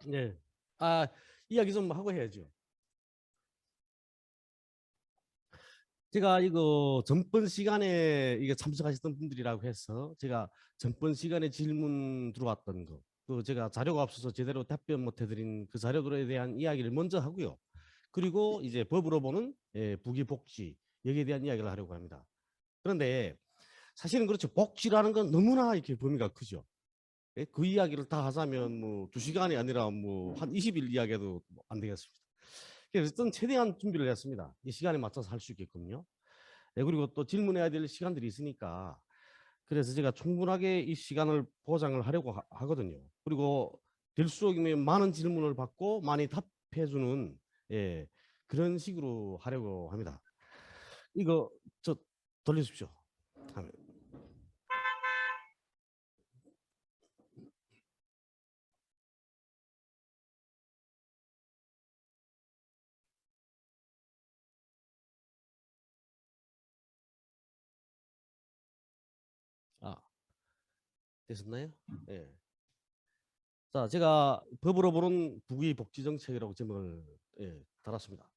네. 이야기 좀 하고 해야죠. 제가 이거 전번 시간에 이게 참석하셨던 분들이라고 해서 제가 전번 시간에 질문 들어왔던 거, 그 제가 자료가 없어서 제대로 답변 못 해드린 그 자료들에 대한 이야기를 먼저 하고요. 그리고 이제 법으로 보는 부기 복지 여기에 대한 이야기를 하려고 합니다. 그런데 사실은 그렇죠. 복지라는 건 너무나 이렇게 범위가 크죠. 그 이야기를 다 하자면 뭐 2시간이 아니라 뭐 한 20일 이야기해도 안 되겠습니다. 그래서 저는 최대한 준비를 했습니다. 이 시간에 맞춰서 할 수 있게끔요. 그리고 또 질문해야 될 시간들이 있으니까 그래서 제가 충분하게 이 시간을 보장을 하려고 하거든요. 그리고 될수록 많은 질문을 받고 많이 답해주는 예, 그런 식으로 하려고 합니다. 이거 저 돌려주십시오. 아, 됐었나요? 예. 자, 제가 법으로 보는 부귀 복지 정책이라고 제목을 달았습니다.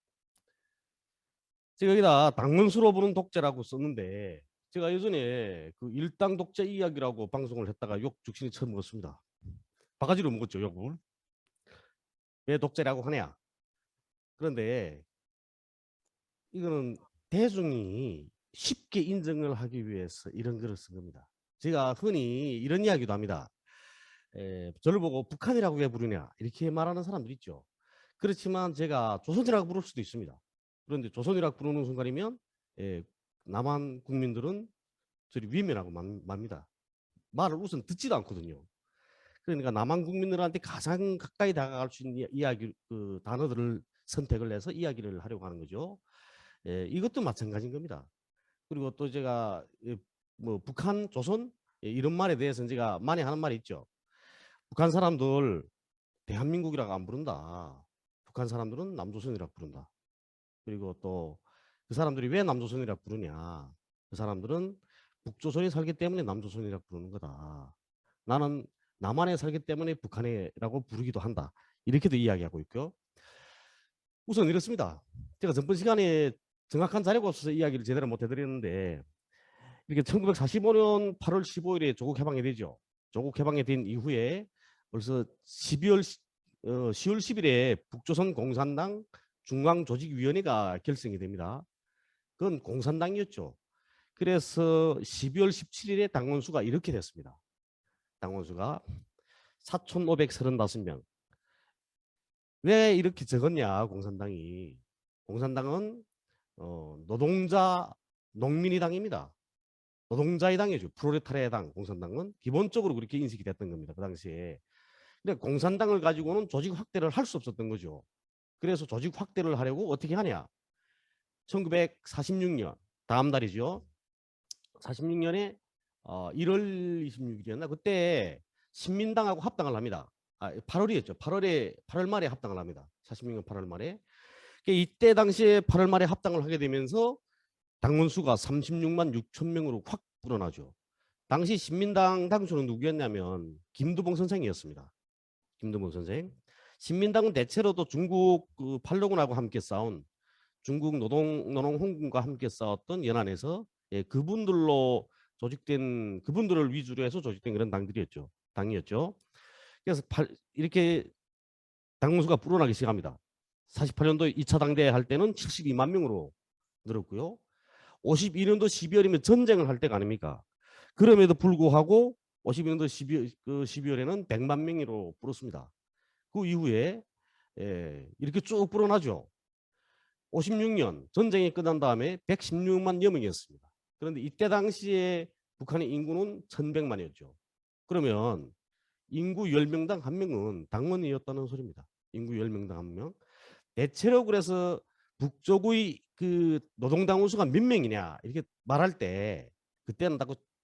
제가 여기다 당문수로 보는 독재라고 썼는데 제가 예전에 그 일당 독재 이야기라고 방송을 했다가 욕 죽신이 처음 먹었습니다. 바가지로 먹었죠, 욕을. 왜 독재라고 하냐? 그런데 이거는 대중이 쉽게 인정을 하기 위해서 이런 글을 쓴 겁니다. 제가 흔히 이런 이야기도 합니다. 저를 보고 북한이라고 왜 부르냐 이렇게 말하는 사람들 있죠. 그렇지만 제가 조선이라고 부를 수도 있습니다. 그런데 조선이라고 부르는 순간이면 예, 남한 국민들은 저리 위면하고 맙니다. 말을 우선 듣지도 않거든요. 그러니까 남한 국민들한테 가장 가까이 다가갈 수 있는 이야기 그 단어들을 선택을 해서 이야기를 하려고 하는 거죠. 이것도 마찬가지인 겁니다. 그리고 또 제가 뭐 북한, 조선 이런 말에 대해서는 제가 많이 하는 말이 있죠. 북한 사람들 대한민국이라고 안 부른다. 북한 사람들은 남조선이라고 부른다. 그리고 또 그 사람들이 왜 남조선이라고 부르냐. 그 사람들은 북조선에 살기 때문에 남조선이라고 부르는 거다. 나는 남한에 살기 때문에 북한이라고 부르기도 한다. 이렇게도 이야기하고 있고요. 우선 이렇습니다. 제가 전번 시간에 정확한 자료가 없어서 이야기를 제대로 못 해드렸는데 이렇게 1945년 8월 15일에 조국 해방이 되죠. 조국 해방이 된 이후에 벌써 10월 10일에 북조선 공산당 중앙조직위원회가 결성이 됩니다. 그건 공산당이었죠. 그래서 12월 17일에 당원수가 이렇게 됐습니다. 당원수가 4,535명. 왜 이렇게 적었냐 공산당이. 공산당은 노동자 농민의 당입니다. 노동자의 당이죠. 프로레타리아의 당 공산당은 기본적으로 그렇게 인식이 됐던 겁니다. 그 당시에. 근데 공산당을 가지고는 조직 확대를 할 수 없었던 거죠. 그래서 조직 확대를 하려고 어떻게 하냐. 1946년 다음 달이죠. 46년에 1월 26일이었나 그때 신민당하고 합당을 합니다. 8월이었죠. 8월 말에 합당을 합니다. 46년 8월 말에. 이때 당시에 8월 말에 합당을 하게 되면서 당원 수가 36만 6천 명으로 확 불어나죠. 당시 신민당 당수는 누구였냐면 김두봉 선생이었습니다. 김두봉 선생. 신민당은 대체로도 중국 그 팔로군하고 함께 싸운 중국 노동 홍군과 함께 싸웠던 연안에서 그분들로 조직된 그분들을 위주로 해서 조직된 그런 당들이었죠. 당이었죠. 그래서 이렇게 당원수가 불어나기 시작합니다. 48년도 2차 당대 할 때는 72만 명으로 늘었고요. 52년도 12월이면 전쟁을 할 때가 아닙니까? 그럼에도 불구하고 52년도 12월에는 100만 명으로 불었습니다. 그 이후에 이렇게 쭉 불어나죠. 56년 전쟁이 끝난 다음에 116만여 명이었습니다. 그런데 이때 당시에 북한의 인구는 1100만이었죠. 그러면 인구 10명당 1명은 당원이었다는 소리입니다. 인구 10명당 1명. 대체로 그래서 북쪽의 그 노동당 원수가 몇 명이냐 이렇게 말할 때 그때는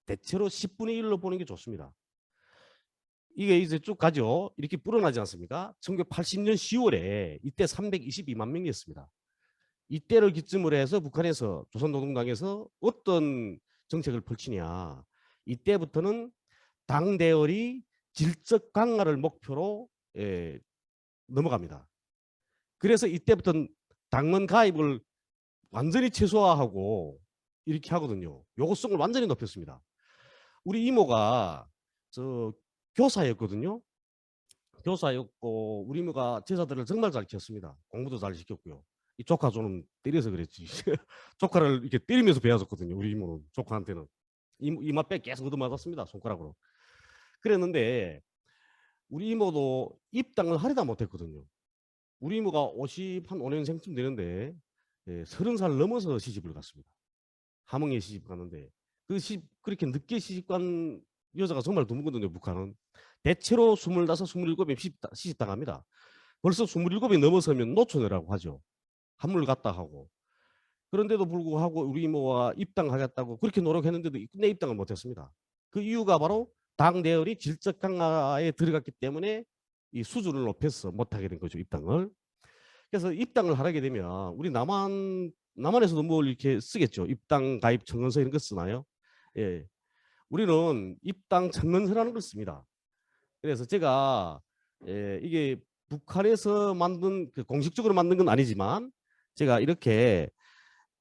대체로 10분의 1로 보는 게 좋습니다. 이게 이제 쭉 가죠. 이렇게 불어나지 않습니까? 1980년 10월에 이때 322만 명이었습니다. 이때를 기점으로 해서 북한에서 조선노동당에서 어떤 정책을 펼치냐. 이때부터는 당 대열이 질적 강화를 목표로 넘어갑니다. 그래서 이때부터는 당원 가입을 완전히 최소화하고 이렇게 하거든요. 요구성을 완전히 높였습니다. 우리 이모가 저 교사였거든요. 교사였고 우리 이모가 제자들을 정말 잘 키웠습니다. 공부도 잘 시켰고요. 이 조카 좀 때려서 그랬지. 조카를 이렇게 때리면서 배워줬거든요. 우리 이모는 조카한테는 이마빼 계속 얻어맞았습니다. 손가락으로. 그랬는데 우리 이모도 입당을 하려다 못했거든요. 우리 이모가 50한 5년생쯤 되는데 30살 넘어서 시집을 갔습니다. 함흥에 시집 갔는데 그렇게 늦게 시집 간 여자가 정말 드물거든요. 북한은 대체로 25, 27에 시집 당합니다. 벌써 27이 넘어서면 노처녀라고 하죠. 한물 갔다 하고. 그런데도 불구하고 우리 이모와 입당하겠다고 그렇게 노력했는데도 끝내 입당을 못했습니다. 그 이유가 바로 당 대열이 질적 강화에 들어갔기 때문에 이 수준을 높여서 못하게 된 거죠. 입당을. 그래서 입당을 하게 되면 우리 남한에서도 뭘 이렇게 쓰겠죠. 입당 가입 청원서 이런 거 쓰나요? 예. 우리는 입당 청원서라는 걸 씁니다. 그래서 제가 이게 북한에서 만든 공식적으로 만든 건 아니지만 제가 이렇게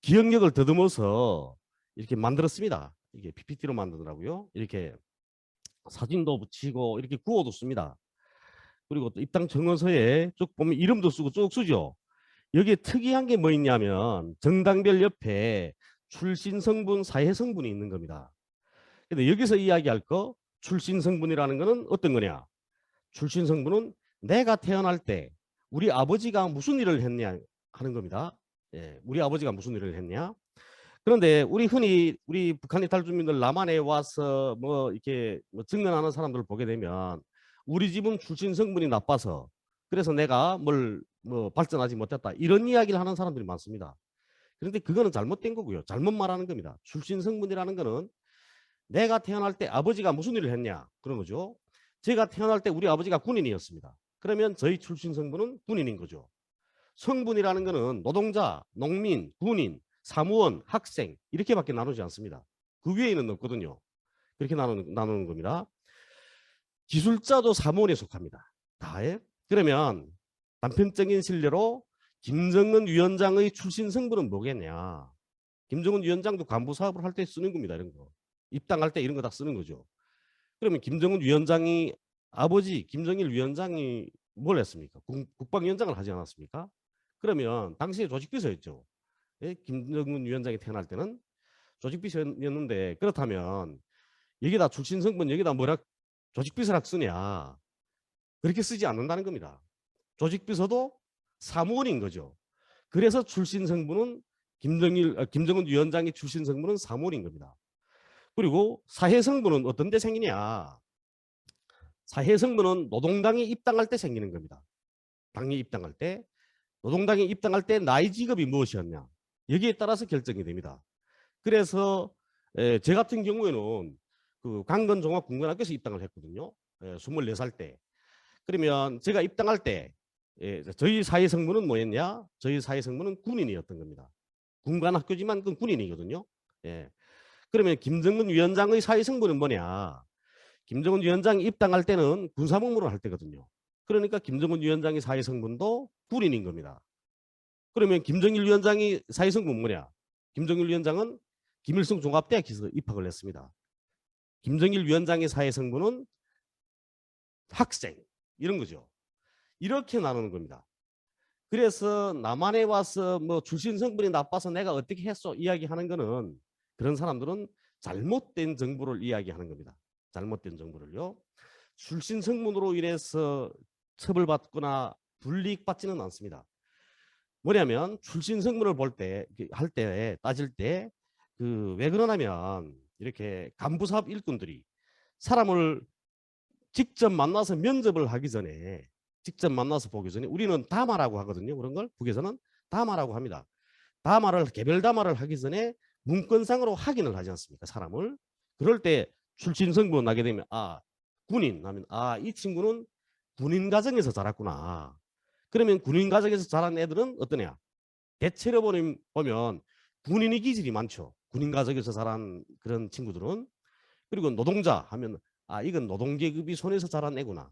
기억력을 더듬어서 이렇게 만들었습니다. 이게 PPT로 만들더라고요. 이렇게 사진도 붙이고 이렇게 구워뒀습니다. 그리고 또 입당 청원서에 쭉 보면 이름도 쓰고 쭉 쓰죠. 여기에 특이한 게 뭐 있냐면 정당별 옆에 출신 성분, 사회 성분이 있는 겁니다. 근데 여기서 이야기할 거 출신 성분이라는 거는 어떤 거냐? 출신 성분은 내가 태어날 때 우리 아버지가 무슨 일을 했냐 하는 겁니다. 예, 우리 아버지가 무슨 일을 했냐? 그런데 우리 북한 이탈 주민들 남한에 와서 뭐 이렇게 뭐 증언하는 사람들을 보게 되면 우리 집은 출신 성분이 나빠서 그래서 내가 뭘 뭐 발전하지 못했다 이런 이야기를 하는 사람들이 많습니다. 그런데 그거는 잘못된 거고요. 잘못 말하는 겁니다. 출신 성분이라는 거는 내가 태어날 때 아버지가 무슨 일을 했냐 그런 거죠. 제가 태어날 때 우리 아버지가 군인이었습니다. 그러면 저희 출신 성분은 군인인 거죠. 성분이라는 거는 노동자, 농민, 군인, 사무원, 학생 이렇게밖에 나누지 않습니다. 그 위에는 없거든요. 그렇게 나누는 겁니다. 기술자도 사무원에 속합니다. 다에. 그러면 단편적인 실례로 김정은 위원장의 출신 성분은 뭐겠냐. 김정은 위원장도 간부 사업을 할 때 쓰는 겁니다. 이런 거. 입당할 때 이런 거 다 쓰는 거죠. 그러면 김정은 위원장이 아버지 김정일 위원장이 뭘 했습니까? 국방위원장을 하지 않았습니까? 그러면 당시에 조직비서였죠. 예? 김정은 위원장이 태어날 때는 조직비서였는데 그렇다면 여기다 출신 성분 여기다 뭐라 조직비서라 쓰냐 그렇게 쓰지 않는다는 겁니다. 조직비서도 사무원인 거죠. 그래서 출신 성분은 김정은 위원장의 출신 성분은 사무원인 겁니다. 그리고 사회 성분은 어떤 데 생기냐? 사회 성분은 노동당에 입당할 때 생기는 겁니다. 당에 입당할 때 노동당에 입당할 때 나이 직업이 무엇이었냐? 여기에 따라서 결정이 됩니다. 그래서 제 같은 경우에는 그 강건종합군관학교에서 입당을 했거든요. 24살 때. 그러면 제가 입당할 때 저희 사회 성분은 뭐였냐? 저희 사회 성분은 군인이었던 겁니다. 군관학교지만 그건 군인이거든요. 예. 그러면 김정은 위원장의 사회 성분은 뭐냐? 김정은 위원장이 입당할 때는 군사복무를 할 때거든요. 그러니까 김정은 위원장의 사회 성분도 군인인 겁니다. 그러면 김정일 위원장이 사회 성분 뭐냐? 김정일 위원장은 김일성 종합대학에서 입학을 했습니다. 김정일 위원장의 사회 성분은 학생 이런 거죠. 이렇게 나누는 겁니다. 그래서 남한에 와서 뭐 출신 성분이 나빠서 내가 어떻게 했어 이야기하는 거는 그런 사람들은 잘못된 정보를 이야기하는 겁니다. 잘못된 정보를요. 출신 성분으로 인해서 처벌받거나 불이익받지는 않습니다. 뭐냐면 출신 성분을 볼 때 할 때 따질 때 그 왜 그러냐면 이렇게 간부사업 일꾼들이 사람을 직접 만나서 면접을 하기 전에 직접 만나서 보기 전에 우리는 담화라고 하거든요. 그런 걸 북에서는 담화라고 합니다. 담화를 개별 담화를 하기 전에 문건상으로 확인을 하지 않습니까? 사람을. 그럴 때 출신 성분 나게 되면 군인 하면 이 친구는 군인 가정에서 자랐구나. 그러면 군인 가정에서 자란 애들은 어떠냐? 대체로 보면 군인의 기질이 많죠. 군인 가정에서 자란 그런 친구들은. 그리고 노동자 하면 이건 노동계급이 손에서 자란 애구나.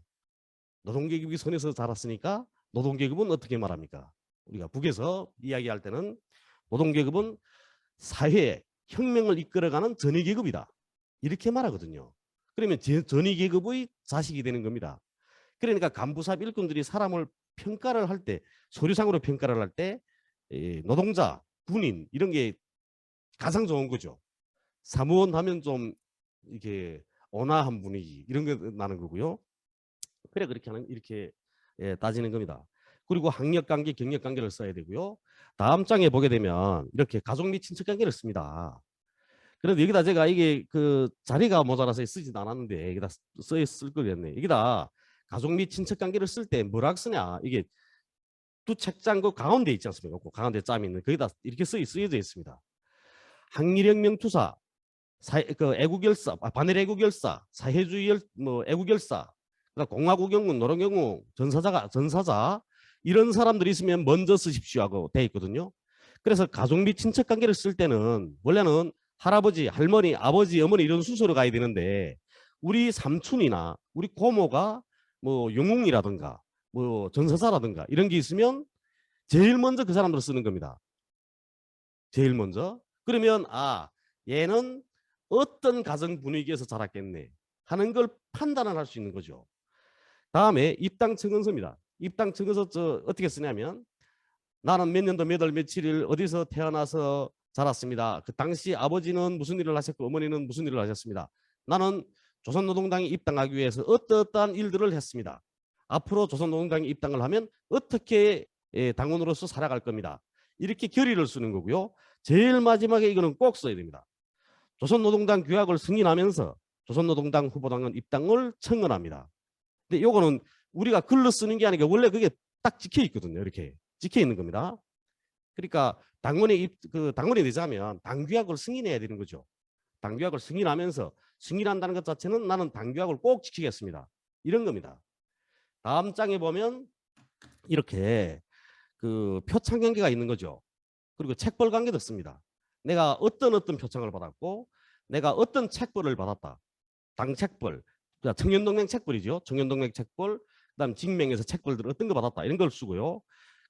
노동계급이 손에서 자랐으니까 노동계급은 어떻게 말합니까? 우리가 북에서 이야기할 때는 노동계급은 사회에 혁명을 이끌어가는 전위계급이다. 이렇게 말하거든요. 그러면 전위계급의 자식이 되는 겁니다. 그러니까 간부사업 일꾼들이 사람을 평가를 할 때, 서류상으로 평가를 할 때 노동자, 군인 이런 게 가장 좋은 거죠. 사무원 하면 좀 이렇게 온화한 분위기 이런 게 나는 거고요. 그래 그렇게 하는 이렇게 따지는 겁니다. 그리고 학력관계, 경력관계를 써야 되고요. 다음 장에 보게 되면 이렇게 가족 및 친척관계를 씁니다. 그런데 여기다 제가 이게 그 자리가 모자라서 쓰지도 않았는데 여기다 쓸 거였네. 여기다 가족 및 친척관계를 쓸 때 뭐라 쓰냐? 이게 두 책장 그 가운데 있지 않습니까? 그 가운데 짬이 있는 거기다 이렇게 쓰여져 있습니다. 항일혁명투사, 그 애국열사, 반일 애국열사, 사회주의 뭐 애국열사, 공화국영웅, 노동영웅, 전사자 이런 사람들이 있으면 먼저 쓰십시오 하고 돼 있거든요. 그래서 가족 및 친척 관계를 쓸 때는 원래는 할아버지, 할머니, 아버지, 어머니 이런 순서로 가야 되는데 우리 삼촌이나 우리 고모가 뭐 영웅이라든가 뭐 전사자라든가 이런 게 있으면 제일 먼저 그 사람들을 쓰는 겁니다. 제일 먼저. 그러면 얘는 어떤 가정 분위기에서 자랐겠네 하는 걸 판단을 할 수 있는 거죠. 다음에 입당 증언서입니다. 입당 증언서 어떻게 쓰냐면 나는 몇 년도 몇 월 며칠일 어디서 태어나서 자랐습니다. 그 당시 아버지는 무슨 일을 하셨고 어머니는 무슨 일을 하셨습니다. 나는 조선노동당에 입당하기 위해서 어떠한 일들을 했습니다. 앞으로 조선노동당에 입당을 하면 어떻게 당원으로서 살아갈 겁니다. 이렇게 결의를 쓰는 거고요. 제일 마지막에 이거는 꼭 써야 됩니다. 조선노동당 규약을 승인하면서 조선노동당 후보당원 입당을 청원합니다. 근데 요거는 우리가 글로 쓰는 게 아니라 원래 그게 딱 찍혀 있거든요. 이렇게 찍혀 있는 겁니다. 그러니까 당원이 되자면 당규약을 승인해야 되는 거죠. 당규약을 승인하면서 승인한다는 것 자체는 나는 당규약을 꼭 지키겠습니다. 이런 겁니다. 다음 장에 보면 이렇게 그 표창 관계가 있는 거죠. 그리고 책벌 관계도 있습니다. 내가 어떤 표창을 받았고 내가 어떤 책벌을 받았다. 당 책벌, 청년동맹 책벌이죠. 청년동맹 책벌, 그다음 직맹에서 책벌들 어떤 거 받았다 이런 걸 쓰고요.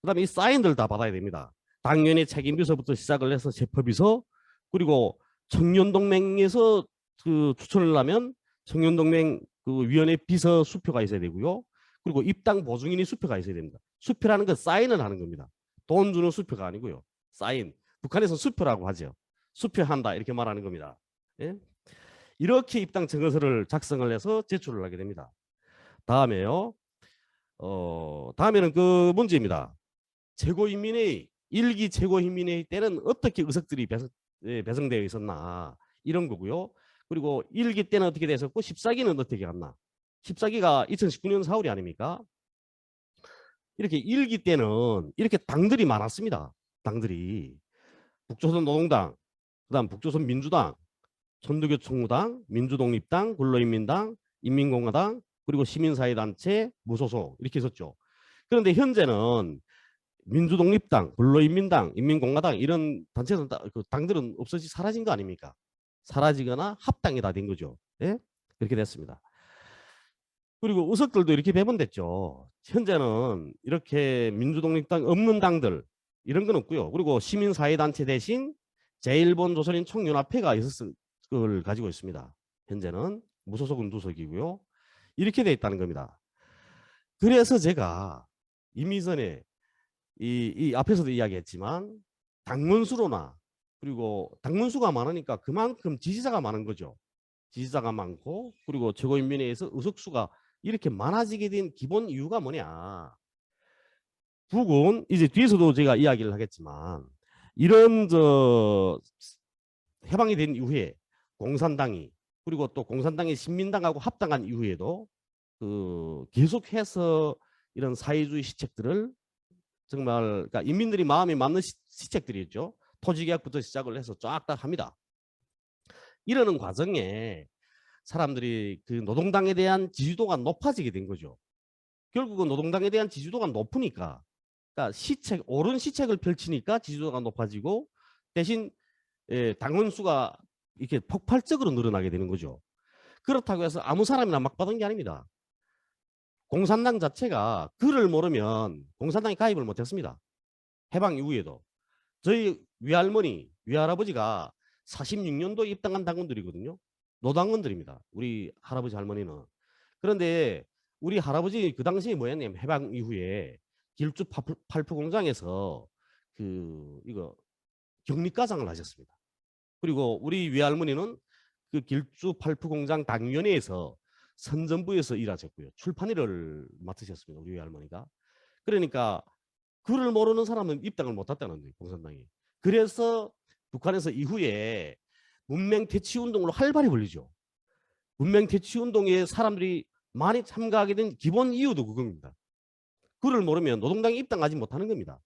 그다음에 이 사인들 다 받아야 됩니다. 당연히 책임비서부터 시작을 해서 체포비서, 그리고 청년동맹에서 그 추천을 하면 청년동맹 그 위원회 비서 수표가 있어야 되고요. 그리고 입당 보증인이 수표가 있어야 됩니다. 수표라는 건 사인을 하는 겁니다. 돈 주는 수표가 아니고요. 사인. 북한에서 수표라고 하죠. 수표한다 이렇게 말하는 겁니다. 예? 이렇게 입당 증언서를 작성을 해서 제출을 하게 됩니다. 다음에요. 다음에는 그 문제입니다. 최고인민회의, 1기 최고인민회의 때는 어떻게 의석들이 배성되어 있었나 이런 거고요. 그리고 1기 때는 어떻게 됐었고 14기는 어떻게 갔나. 14기가 2019년 4월이 아닙니까? 이렇게 1기 때는 이렇게 당들이 많았습니다. 당들이. 북조선 노동당, 그다음 북조선 민주당, 천도교 총무당, 민주독립당, 근로인민당, 인민공화당, 그리고 시민사회단체, 무소속 이렇게 있었죠. 그런데 현재는 민주독립당, 근로인민당, 인민공화당 이런 단체는 그 당들은 없어지 사라진 거 아닙니까? 사라지거나 합당이 다 된 거죠. 예? 그렇게 됐습니다. 그리고 의석들도 이렇게 배분됐죠. 현재는 이렇게 민주독립당 없는 당들 이런 건 없고요. 그리고 시민사회단체 대신 제1본 조선인 총연합회가 있었을 걸 가지고 있습니다. 현재는 무소속은 두석이고요. 이렇게 돼 있다는 겁니다. 그래서 제가 이미 전에 이 앞에서도 이야기했지만 당문수로나 그리고 당문수가 많으니까 그만큼 지지자가 많은 거죠. 지지자가 많고 그리고 최고인민회에서 의석수가 이렇게 많아지게 된 기본 이유가 뭐냐. 북은 이제 뒤에서도 제가 이야기를 하겠지만 이런 해방이 된 이후에 공산당이 그리고 또 공산당이 신민당하고 합당한 이후에도 그 계속해서 이런 사회주의 시책들을 정말 그러니까 인민들이 마음이 맞는 시책들이 있죠. 토지개혁부터 시작을 해서 쫙 다 합니다. 이러는 과정에 사람들이 그 노동당에 대한 지지도가 높아지게 된 거죠. 결국은 노동당에 대한 지지도가 높으니까 그러니까 옳은 시책을 펼치니까 지지도가 높아지고 대신 당원 수가 이렇게 폭발적으로 늘어나게 되는 거죠. 그렇다고 해서 아무 사람이나 막 받은 게 아닙니다. 공산당 자체가 글을 모르면 공산당에 가입을 못했습니다. 해방 이후에도. 저희 외할머니, 외할아버지가 46년도에 입당한 당원들이거든요. 노당원들입니다. 우리 할아버지 할머니는. 그런데 우리 할아버지 그 당시에 뭐였냐면 해방 이후에 길주 팔프 공장에서 이거 격리과장을 하셨습니다. 그리고 우리 외할머니는 그 길주 팔프 공장 당위원회에서 선전부에서 일하셨고요. 출판일을 맡으셨습니다. 우리 외할머니가. 그러니까 글을 모르는 사람은 입당을 못했다는 거예요. 공산당이. 그래서 북한에서 이후에 문명 퇴치 운동으로 활발히 벌리죠. 문명 퇴치 운동에 사람들이 많이 참가하게 된 기본 이유도 그겁니다. 글을 모르면 노동당에 입당하지 못하는 겁니다.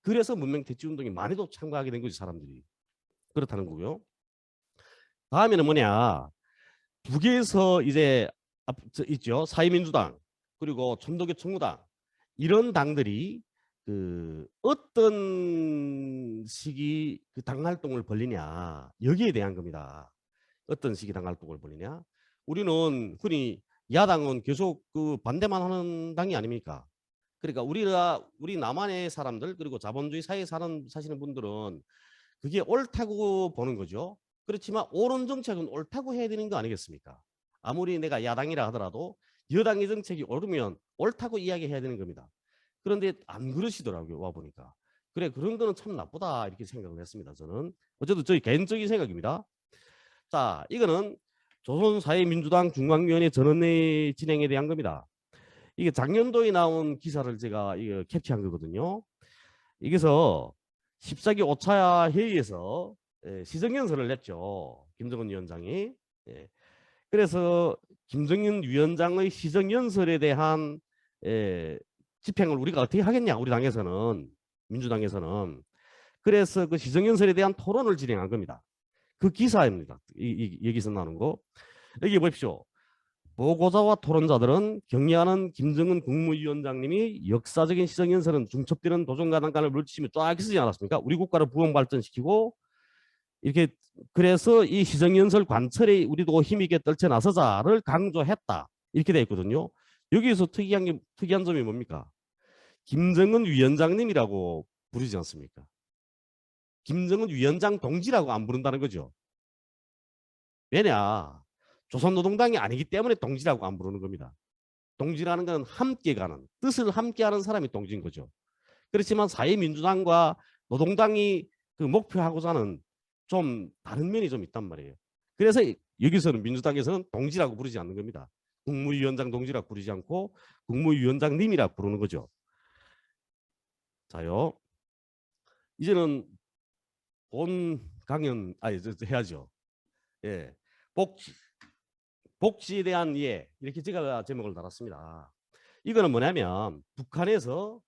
그래서 문명 퇴치 운동에 많이도 참가하게 된 거지 사람들이. 그렇다는 거고요. 다음에는 뭐냐. 북에서 이제 있죠. 사회민주당 그리고 천도교 청구당 이런 당들이 어떤 시기 당 활동을 벌리냐 여기에 대한 겁니다. 어떤 시기 당 활동을 벌리냐. 우리는 흔히 야당은 계속 반대만 하는 당이 아닙니까? 그러니까 우리 남한의 사람들 그리고 자본주의 사회에 사시는 분들은 그게 옳다고 보는 거죠. 그렇지만 옳은 정책은 옳다고 해야 되는 거 아니겠습니까? 아무리 내가 야당이라 하더라도 여당의 정책이 옳으면 옳다고 이야기해야 되는 겁니다. 그런데 안 그러시더라고요. 와보니까. 그래 그런 거는 참 나쁘다 이렇게 생각을 했습니다. 저는. 어쨌든 저희 개인적인 생각입니다. 자 이거는 조선사회민주당 중앙위원회 전원회 진행에 대한 겁니다. 이게 작년도에 나온 기사를 제가 이거 캡처한 거거든요. 여기서 14기 5차 회의에서 시정연설을 냈죠. 김정은 위원장이. 그래서 김정은 위원장의 시정연설에 대한 집행을 우리가 어떻게 하겠냐. 우리 당에서는. 민주당에서는. 그래서 그 시정연설에 대한 토론을 진행한 겁니다. 그 기사입니다. 여기서 나오는 거. 여기 보십시오. 보고자와 토론자들은 경의하는 김정은 국무위원장님이 역사적인 시정연설은 중첩되는 도전가단간을 물리치며 쫙 쓰지 않았습니까? 우리 국가를 부흥 발전시키고 이렇게 그래서 이 시정연설 관철에 우리도 힘있게 떨쳐 나서자를 강조했다. 이렇게 되어 있거든요. 여기서 특이한 점이 뭡니까? 김정은 위원장님이라고 부르지 않습니까? 김정은 위원장 동지라고 안 부른다는 거죠. 왜냐? 조선노동당이 아니기 때문에 동지라고 안 부르는 겁니다. 동지라는 건 함께 가는 뜻을 함께하는 사람이 동지인 거죠. 그렇지만 사회민주당과 노동당이 그 목표하고자 하는 좀 다른 면이 좀 있단 말이에요. 그래서 여기서는 민주당에서는 동지라고 부르지 않는 겁니다. 국무위원장 동지라고 부르지 않고 국무위원장님이라고 부르는 거죠. 자요. 이제는 본 강연 해야죠. 예. 복지에 대한 이해 이렇게 제가 제목을 달았습니다. 이거는 뭐냐면 북한에서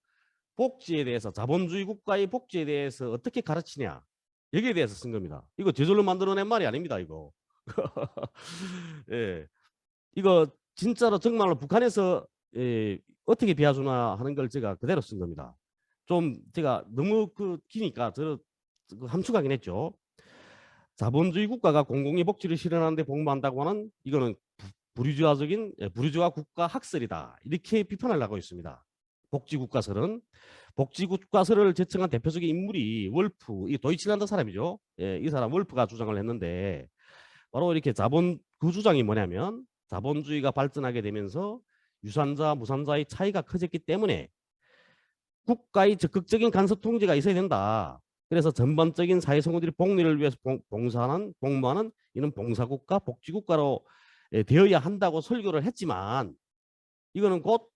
복지에 대해서 자본주의 국가의 복지에 대해서 어떻게 가르치냐 여기에 대해서 쓴 겁니다. 이거 저절로 만들어낸 말이 아닙니다. 이거. 예, 이거 진짜로 정말로 북한에서 어떻게 비워주나 하는 걸 제가 그대로 쓴 겁니다. 좀 제가 너무 기니까 저 함축하긴 했죠. 자본주의 국가가 공공의 복지를 실현하는 데 복무한다고 하는 이거는 부르주아 국가 학설이다. 이렇게 비판을 하고 있습니다. 복지국가설은 복지국가설을 제청한 대표적인 인물이 월프, 이 도이칠란드 사람이죠. 이 사람 월프가 주장을 했는데 바로 이렇게 그 주장이 뭐냐면 자본주의가 발전하게 되면서 유산자, 무산자의 차이가 커졌기 때문에 국가의 적극적인 간섭 통제가 있어야 된다. 그래서 전반적인 사회성원들이 복리를 위해서 복무하는 이는 봉사국가, 복지국가로 되어야 한다고 설교를 했지만 이거는 곧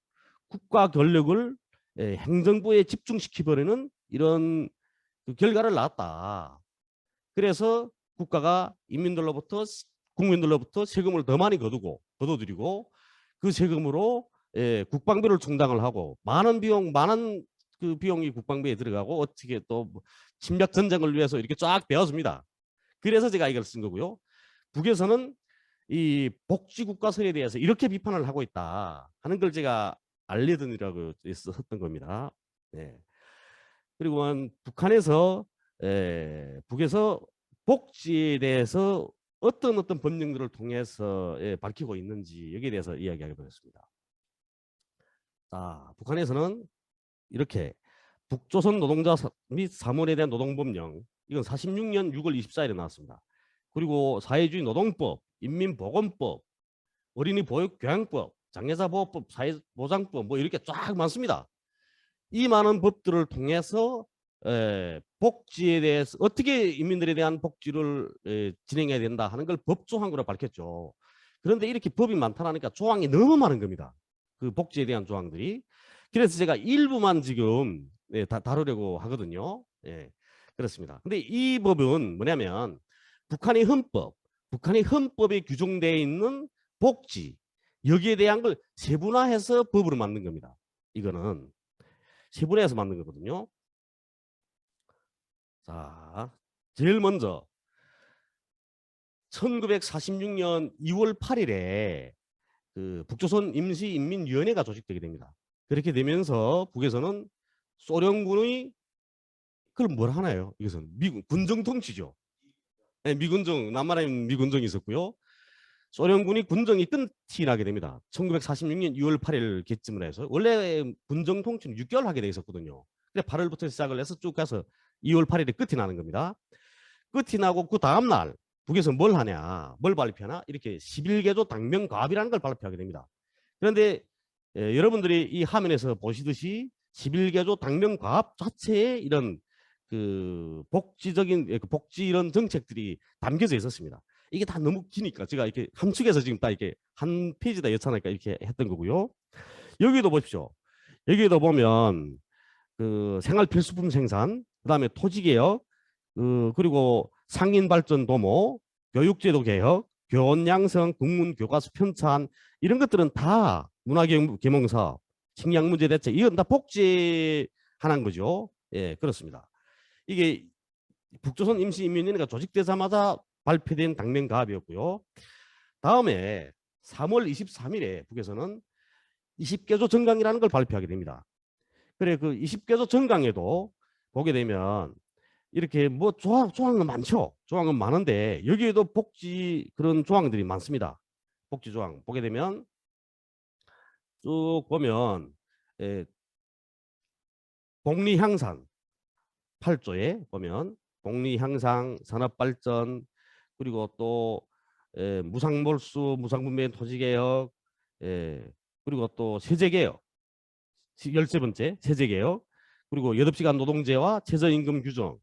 국가 권력을 행정부에 집중시켜버리는 이런 결과를 낳았다. 그래서 국가가 국민들로부터 세금을 더 많이 거둬들이고 그 세금으로 국방비를 충당을 하고 많은 비용이 국방비에 들어가고 어떻게 또 침략 전쟁을 위해서 이렇게 쫙 베어줍니다. 그래서 제가 이걸 쓴 거고요. 북에서는 이 복지국가설에 대해서 이렇게 비판을 하고 있다 하는 걸 제가 알려드리라고 썼던 겁니다. 네. 그리고 북에서 복지에 대해서 어떤 법령들을 통해서 밝히고 있는지 여기에 대해서 이야기하게 되었습니다. 자, 북한에서는 이렇게 북조선 노동자 및 사무원에 대한 노동법령, 이건 46년 6월 24일에 나왔습니다. 그리고 사회주의 노동법, 인민보건법, 어린이 보육교양법, 장애사 보호법, 사회보장법 뭐 이렇게 쫙 많습니다. 이 많은 법들을 통해서 복지에 대해서 어떻게 인민들에 대한 복지를 진행해야 된다 하는 걸 법조항으로 밝혔죠. 그런데 이렇게 법이 많다니까 조항이 너무 많은 겁니다. 그 복지에 대한 조항들이. 그래서 제가 일부만 지금 다루려고 하거든요. 예, 그렇습니다. 근데 이 법은 뭐냐면 북한의 헌법에 규정되어 있는 복지, 여기에 대한 걸 세분화해서 법으로 만든 겁니다. 이거는 세분화해서 만든 거거든요. 자, 제일 먼저 1946년 2월 8일에 그 북조선 임시인민위원회가 조직되게 됩니다. 그렇게 되면서 북에서는 소련군의 그걸 뭘 하나요? 이것은 미군 군정 통치죠. 네, 미군정, 남한에 미군정이 있었고요. 소련군이 군정이 끝이 나게 됩니다. 1946년 2월 8일 개쯤을 해서 원래 군정 통치는 6개월 하게 돼 있었거든요. 근데 8월부터 시작을 해서 쭉 가서 2월 8일에 끝이 나는 겁니다. 끝이 나고 그 다음날 북에서 뭘 하냐, 뭘 발표하나, 이렇게 11개조 당명가압이라는 걸 발표하게 됩니다. 그런데 여러분들이 이 화면에서 보시듯이 11개조 당명가압 자체에 이런 그 복지적인 복지 이런 정책들이 담겨져 있었습니다. 이게 다 너무 기니까 제가 이렇게 함축해서 지금 딱 이렇게 한 페이지다 여차니까 이렇게 했던 거고요. 여기도 보십시오. 여기도 보면 그 생활 필수품 생산, 그다음에 토지 개혁, 그리고 상인 발전 도모, 교육제도 개혁, 교원 양성, 국문 교과서 편찬, 이런 것들은 다 문화개몽 사업, 식량 문제 대책, 이건 다 복지하는 거죠. 예, 그렇습니다. 이게 북조선 임시인민위원회가 조직되자마자 발표된 당면 가압이었고요. 다음에 3월 23일에 북에서는 20개조 정강이라는 걸 발표하게 됩니다. 그래, 그 20개조 정강에도 보게 되면 이렇게 뭐 조항은 많죠. 조항은 많은데 여기에도 복지 그런 조항들이 많습니다. 복지 조항 보게 되면 쭉 보면 복리 향상 8조에 보면 복리 향상, 산업 발전, 그리고 또 무상몰수, 무상분배 토지 개혁, 그리고 또 세제 개혁, 13번째 세제 개혁, 그리고 8시간 노동제와 최저임금 규정,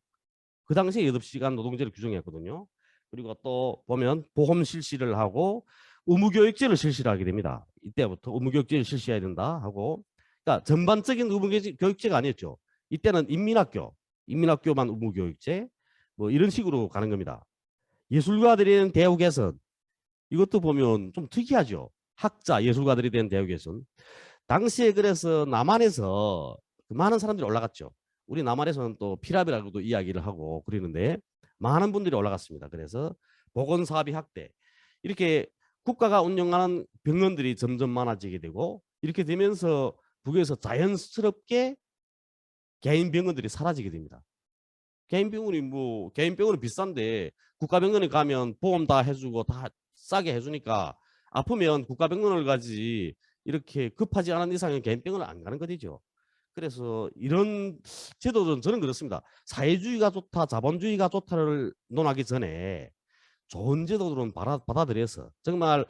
그 당시에 8시간 노동제를 규정했거든요. 그리고 또 보면 보험 실시를 하고 의무교육제를 실시를 하게 됩니다. 이때부터 의무교육제를 실시해야 된다 하고, 그러니까 전반적인 의무교육제가 아니었죠. 이때는 인민학교만 의무교육제 뭐 이런 식으로 가는 겁니다. 예술가들이 대우 개선, 이것도 보면 좀 특이하죠. 학자 예술가들이 된 대우 개선. 당시에 그래서 남한에서 많은 사람들이 올라갔죠. 우리 남한에서는 또 피랍이라고도 이야기를 하고 그러는데 많은 분들이 올라갔습니다. 그래서 보건사업이 확대, 이렇게 국가가 운영하는 병원들이 점점 많아지게 되고, 이렇게 되면서 북에서 자연스럽게 개인 병원들이 사라지게 됩니다. 개인 병원은 비싼데 국가병원에 가면 보험 다 해주고 다 싸게 해주니까 아프면 국가병원을 가지, 이렇게 급하지 않은 이상은 개인 병원을 안 가는 거죠. 그래서 이런 제도는 저는 그렇습니다. 사회주의가 좋다, 자본주의가 좋다를 논하기 전에 좋은 제도들은 받아들여서 정말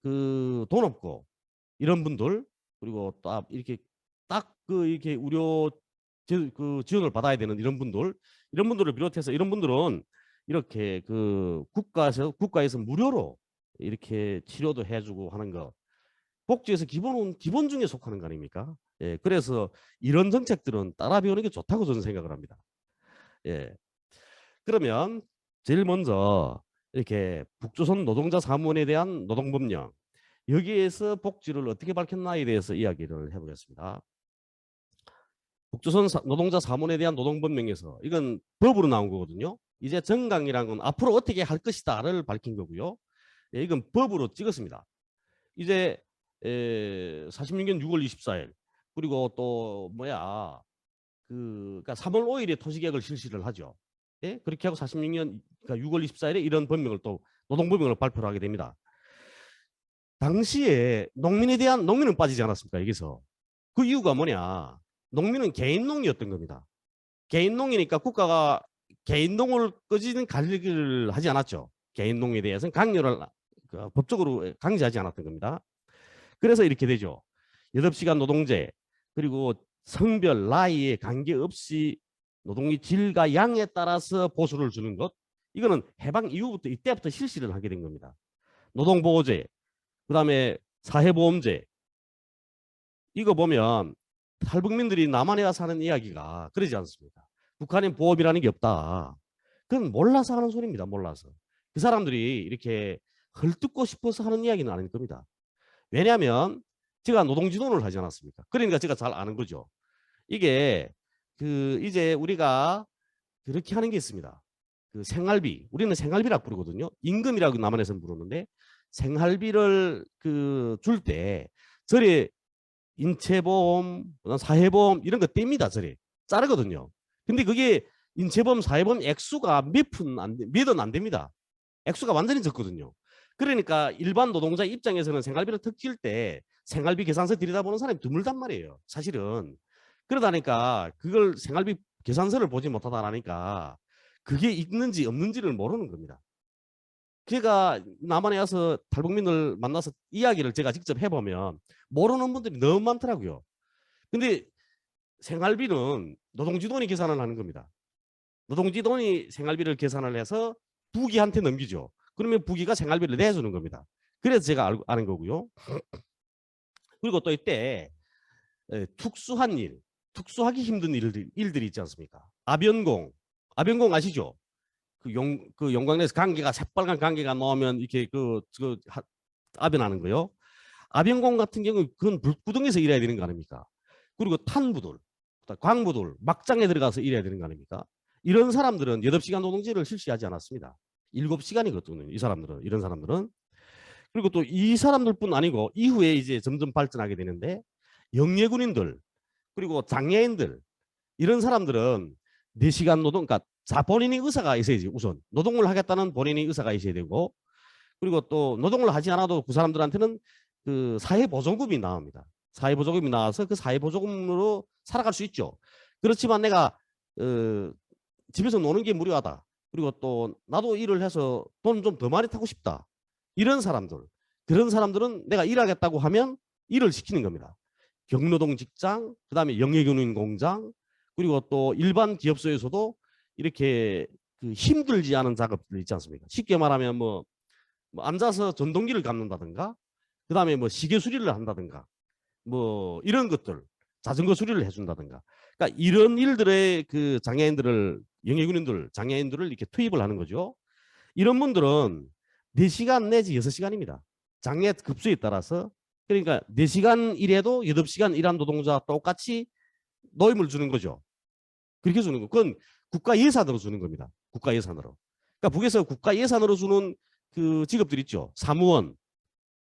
그 돈 없고 이런 분들, 그리고 딱 이렇게 이렇게 그 지원을 받아야 되는 이런 분들을 비롯해서 이런 분들은 이렇게 그 국가에서 무료로 이렇게 치료도 해주고 하는 거, 복지에서 기본 중에 속하는 거 아닙니까? 예, 그래서 이런 정책들은 따라 배우는 게 좋다고 저는 생각을 합니다. 예, 그러면 제일 먼저 이렇게 북조선 노동자 사무원에 대한 노동법령, 여기에서 복지를 어떻게 밝혔나에 대해서 이야기를 해보겠습니다. 북조선 노동자 사무원에 대한 노동법령에서 이건 법으로 나온 거거든요. 이제 정강이라는 건 앞으로 어떻게 할 것이다를 밝힌 거고요. 예, 이건 법으로 찍었습니다. 이제 46년 6월 24일, 그리고 또 뭐야 그러니까 3월 5일에 토지개혁을 실시를 하죠. 예? 그렇게 하고 46년 그러니까 6월 24일에 이런 법령을 또 노동법령을 발표를 하게 됩니다. 당시에 농민은 빠지지 않았습니까? 여기서 그 이유가 뭐냐? 농민은 개인농이었던 겁니다. 개인농이니까 국가가 개인농을 끄지는 관리를 하지 않았죠. 개인농에 대해서는 강요를 법적으로 강제하지 않았던 겁니다. 그래서 이렇게 되죠. 8시간 노동제 그리고 성별, 나이에 관계없이 노동의 질과 양에 따라서 보수를 주는 것. 이거는 해방 이후부터 이때부터 실시를 하게 된 겁니다. 노동보호제, 그다음에 사회보험제. 이거 보면 탈북민들이 남한에 와서 하는 이야기가 그러지 않습니다. 북한엔 보험이라는 게 없다. 그건 몰라서 하는 소리입니다. 몰라서. 그 사람들이 이렇게 헐뜯고 싶어서 하는 이야기는 아닐 겁니다. 왜냐하면 제가 노동지도를 하지 않았습니까? 그러니까 제가 잘 아는 거죠. 이게 이제 우리가 그렇게 하는 게 있습니다. 그 생활비, 우리는 생활비라고 부르거든요. 임금이라고 남한에서는 부르는데 생활비를 줄 때 저리 인체보험, 사회보험 이런 거 뗍니다. 저리 자르거든요. 근데 그게 인체보험, 사회보험 액수가 몇은 안 됩니다. 액수가 완전히 적거든요. 그러니까 일반 노동자 입장에서는 생활비를 턱 찔 때 생활비 계산서 들여다보는 사람이 드물단 말이에요. 사실은. 그러다 보니까 그걸 생활비 계산서를 보지 못하다라니까 그게 있는지 없는지를 모르는 겁니다. 제가 남한에 와서 탈북민을 만나서 이야기를 제가 직접 해보면 모르는 분들이 너무 많더라고요. 근데 생활비는 노동지돈이 계산을 하는 겁니다. 노동지돈이 생활비를 계산을 해서 부기한테 넘기죠. 그러면 부기가 생활비를 내주는 겁니다. 그래서 제가 아는 거고요. 그리고 또 이때 특수한 일, 특수하기 힘든 일들이 있지 않습니까? 아변공 아시죠? 그 용광로에서 강계가 새빨간 강계가 나오면 이렇게 아변하는 거요. 아변공 같은 경우 그건 불구덩에서 일해야 되는 거 아닙니까? 그리고 탄부들, 광부들 막장에 들어가서 일해야 되는 거 아닙니까? 이런 사람들은 8시간 노동제를 실시하지 않았습니다. 7시간이거든요. 이 사람들은, 이런 사람들은. 그리고 또 이 사람들뿐 아니고 이후에 이제 점점 발전하게 되는데 영예군인들 그리고 장애인들 이런 사람들은 4시간 노동, 그러니까 본인이 의사가 있어야지. 우선 노동을 하겠다는 본인이 의사가 있어야 되고, 그리고 또 노동을 하지 않아도 그 사람들한테는 그 사회보조금이 나옵니다. 사회보조금이 나와서 그 사회보조금으로 살아갈 수 있죠. 그렇지만 내가 집에서 노는 게 무료하다. 그리고 또 나도 일을 해서 돈 좀 더 많이 타고 싶다. 이런 사람들, 그런 사람들은 내가 일하겠다고 하면 일을 시키는 겁니다. 경노동 직장, 그다음에 영예교인 공장, 그리고 또 일반 기업소에서도 이렇게 힘들지 않은 작업들 있지 않습니까? 쉽게 말하면 뭐 앉아서 전동기를 감는다든가, 그다음에 뭐 시계 수리를 한다든가, 뭐 이런 것들, 자전거 수리를 해준다든가. 그러니까 이런 일들의 그 장애인들을 영예군인들, 장애인들을 이렇게 투입을 하는 거죠. 이런 분들은 4시간 내지 6시간입니다. 장애 급수에 따라서. 그러니까 4시간 일해도 8시간 일한 노동자와 똑같이 노임을 주는 거죠. 그렇게 주는 거. 그건 국가 예산으로 주는 겁니다. 국가 예산으로. 그러니까 북에서 국가 예산으로 주는 그 직업들 있죠. 사무원.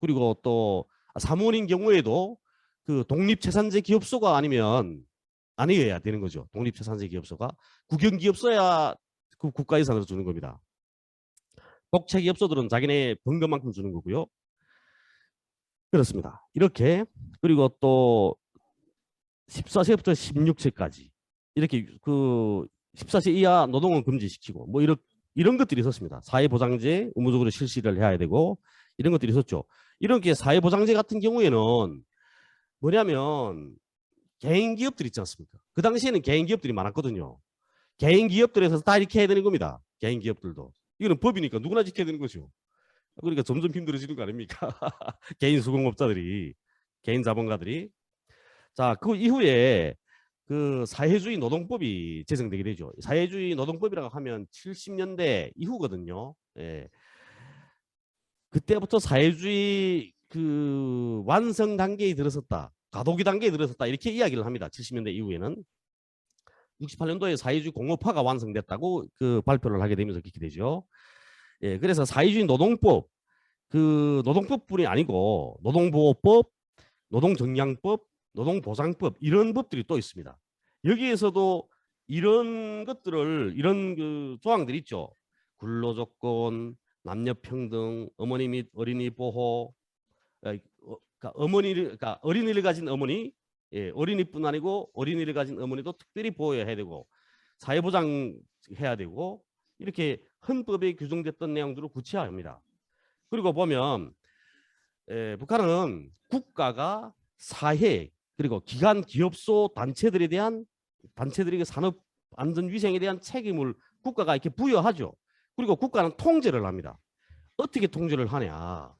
그리고 또 사무원인 경우에도 그 독립채산제 기업소가 아니어야 되는 거죠. 독립채산제 기업소가. 국영기업소야 그 국가 예산으로 주는 겁니다. 독채 기업소들은 자기네 번거만큼 주는 거고요. 그렇습니다. 이렇게. 그리고 또 14세부터 16세까지 이렇게 그 14세 이하 노동은 금지시키고 뭐 이런 것들이 있었습니다. 사회보장제 의무적으로 실시를 해야 되고 이런 것들이 있었죠. 이렇게 사회보장제 같은 경우에는 뭐냐면 개인 기업들 있지 않습니까? 그 당시에는 개인 기업들이 많았거든요. 개인 기업들에서 다 이렇게 해야 되는 겁니다. 개인 기업들도. 이거는 법이니까 누구나 지켜야 되는 거죠. 그러니까 점점 힘들어지는 거 아닙니까? 개인 수공업자들이, 개인 자본가들이. 자, 그 이후에 그 사회주의 노동법이 제정되게 되죠. 사회주의 노동법이라고 하면 70년대 이후거든요. 예. 그때부터 사회주의 그 완성 단계에 들어섰다. 가도기 단계에 들어섰다. 이렇게 이야기를 합니다. 70년대 이후에는. 68년도에 사회주의 공업화가 완성됐다고 그 발표를 하게 되면서 그렇게 되죠. 예, 그래서 사회주의 노동법, 그 노동법뿐이 아니고 노동보호법, 노동정량법, 노동보장법 이런 법들이 또 있습니다. 여기에서도 이런 것들을 이런 그 조항들이 있죠. 근로조건, 남녀평등, 어머니 및 어린이 보호, 그러니까 그러니까 어린이를 가진 어머니, 예, 어린이뿐 아니고 어린이를 가진 어머니도 특별히 보호해야 되고 사회보장 해야 되고 이렇게 헌법에 규정됐던 내용들을 구체화합니다. 그리고 보면 북한은 국가가 사회 그리고 기관 기업소 단체들에 대한 단체들에게 산업 안전 위생에 대한 책임을 국가가 이렇게 부여하죠. 그리고 국가는 통제를 합니다. 어떻게 통제를 하냐?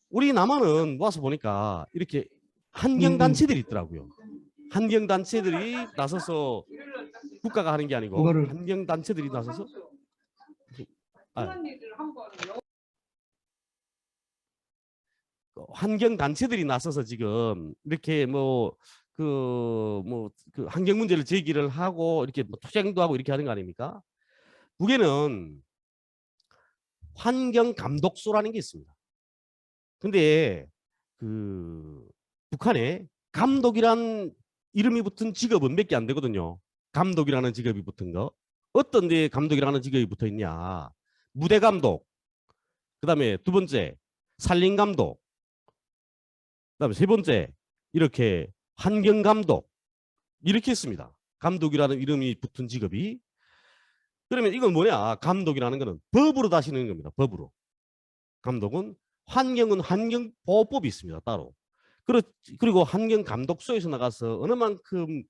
우리 남한은 와서 보니까 이렇게 환경 단체들이 있더라고요. 환경 단체들이 나서서 국가가 하는 게 아니고 그거를 환경 단체들이 나서서 환경 단체들이 나서서 지금 이렇게 그 환경 문제를 제기를 하고 이렇게 뭐 투쟁도 하고 이렇게 하는 거 아닙니까? 북에는 환경 감독소라는 게 있습니다. 근데 그 북한에 감독이란 이름이 붙은 직업은 몇 개 안 되거든요. 감독이라는 직업이 붙은 거. 어떤 데 감독이라는 직업이 붙어 있냐? 무대 감독. 그다음에 두 번째 산림 감독. 그다음에 세 번째 이렇게 환경 감독. 이렇게 있습니다. 감독이라는 이름이 붙은 직업이. 그러면 이건 뭐냐? 감독이라는 거는 법으로 다시는 겁니다. 법으로. 감독은 환경은 환경보호법이 있습니다. 따로. 그리고 환경감독소에서 나가서 어느 만큼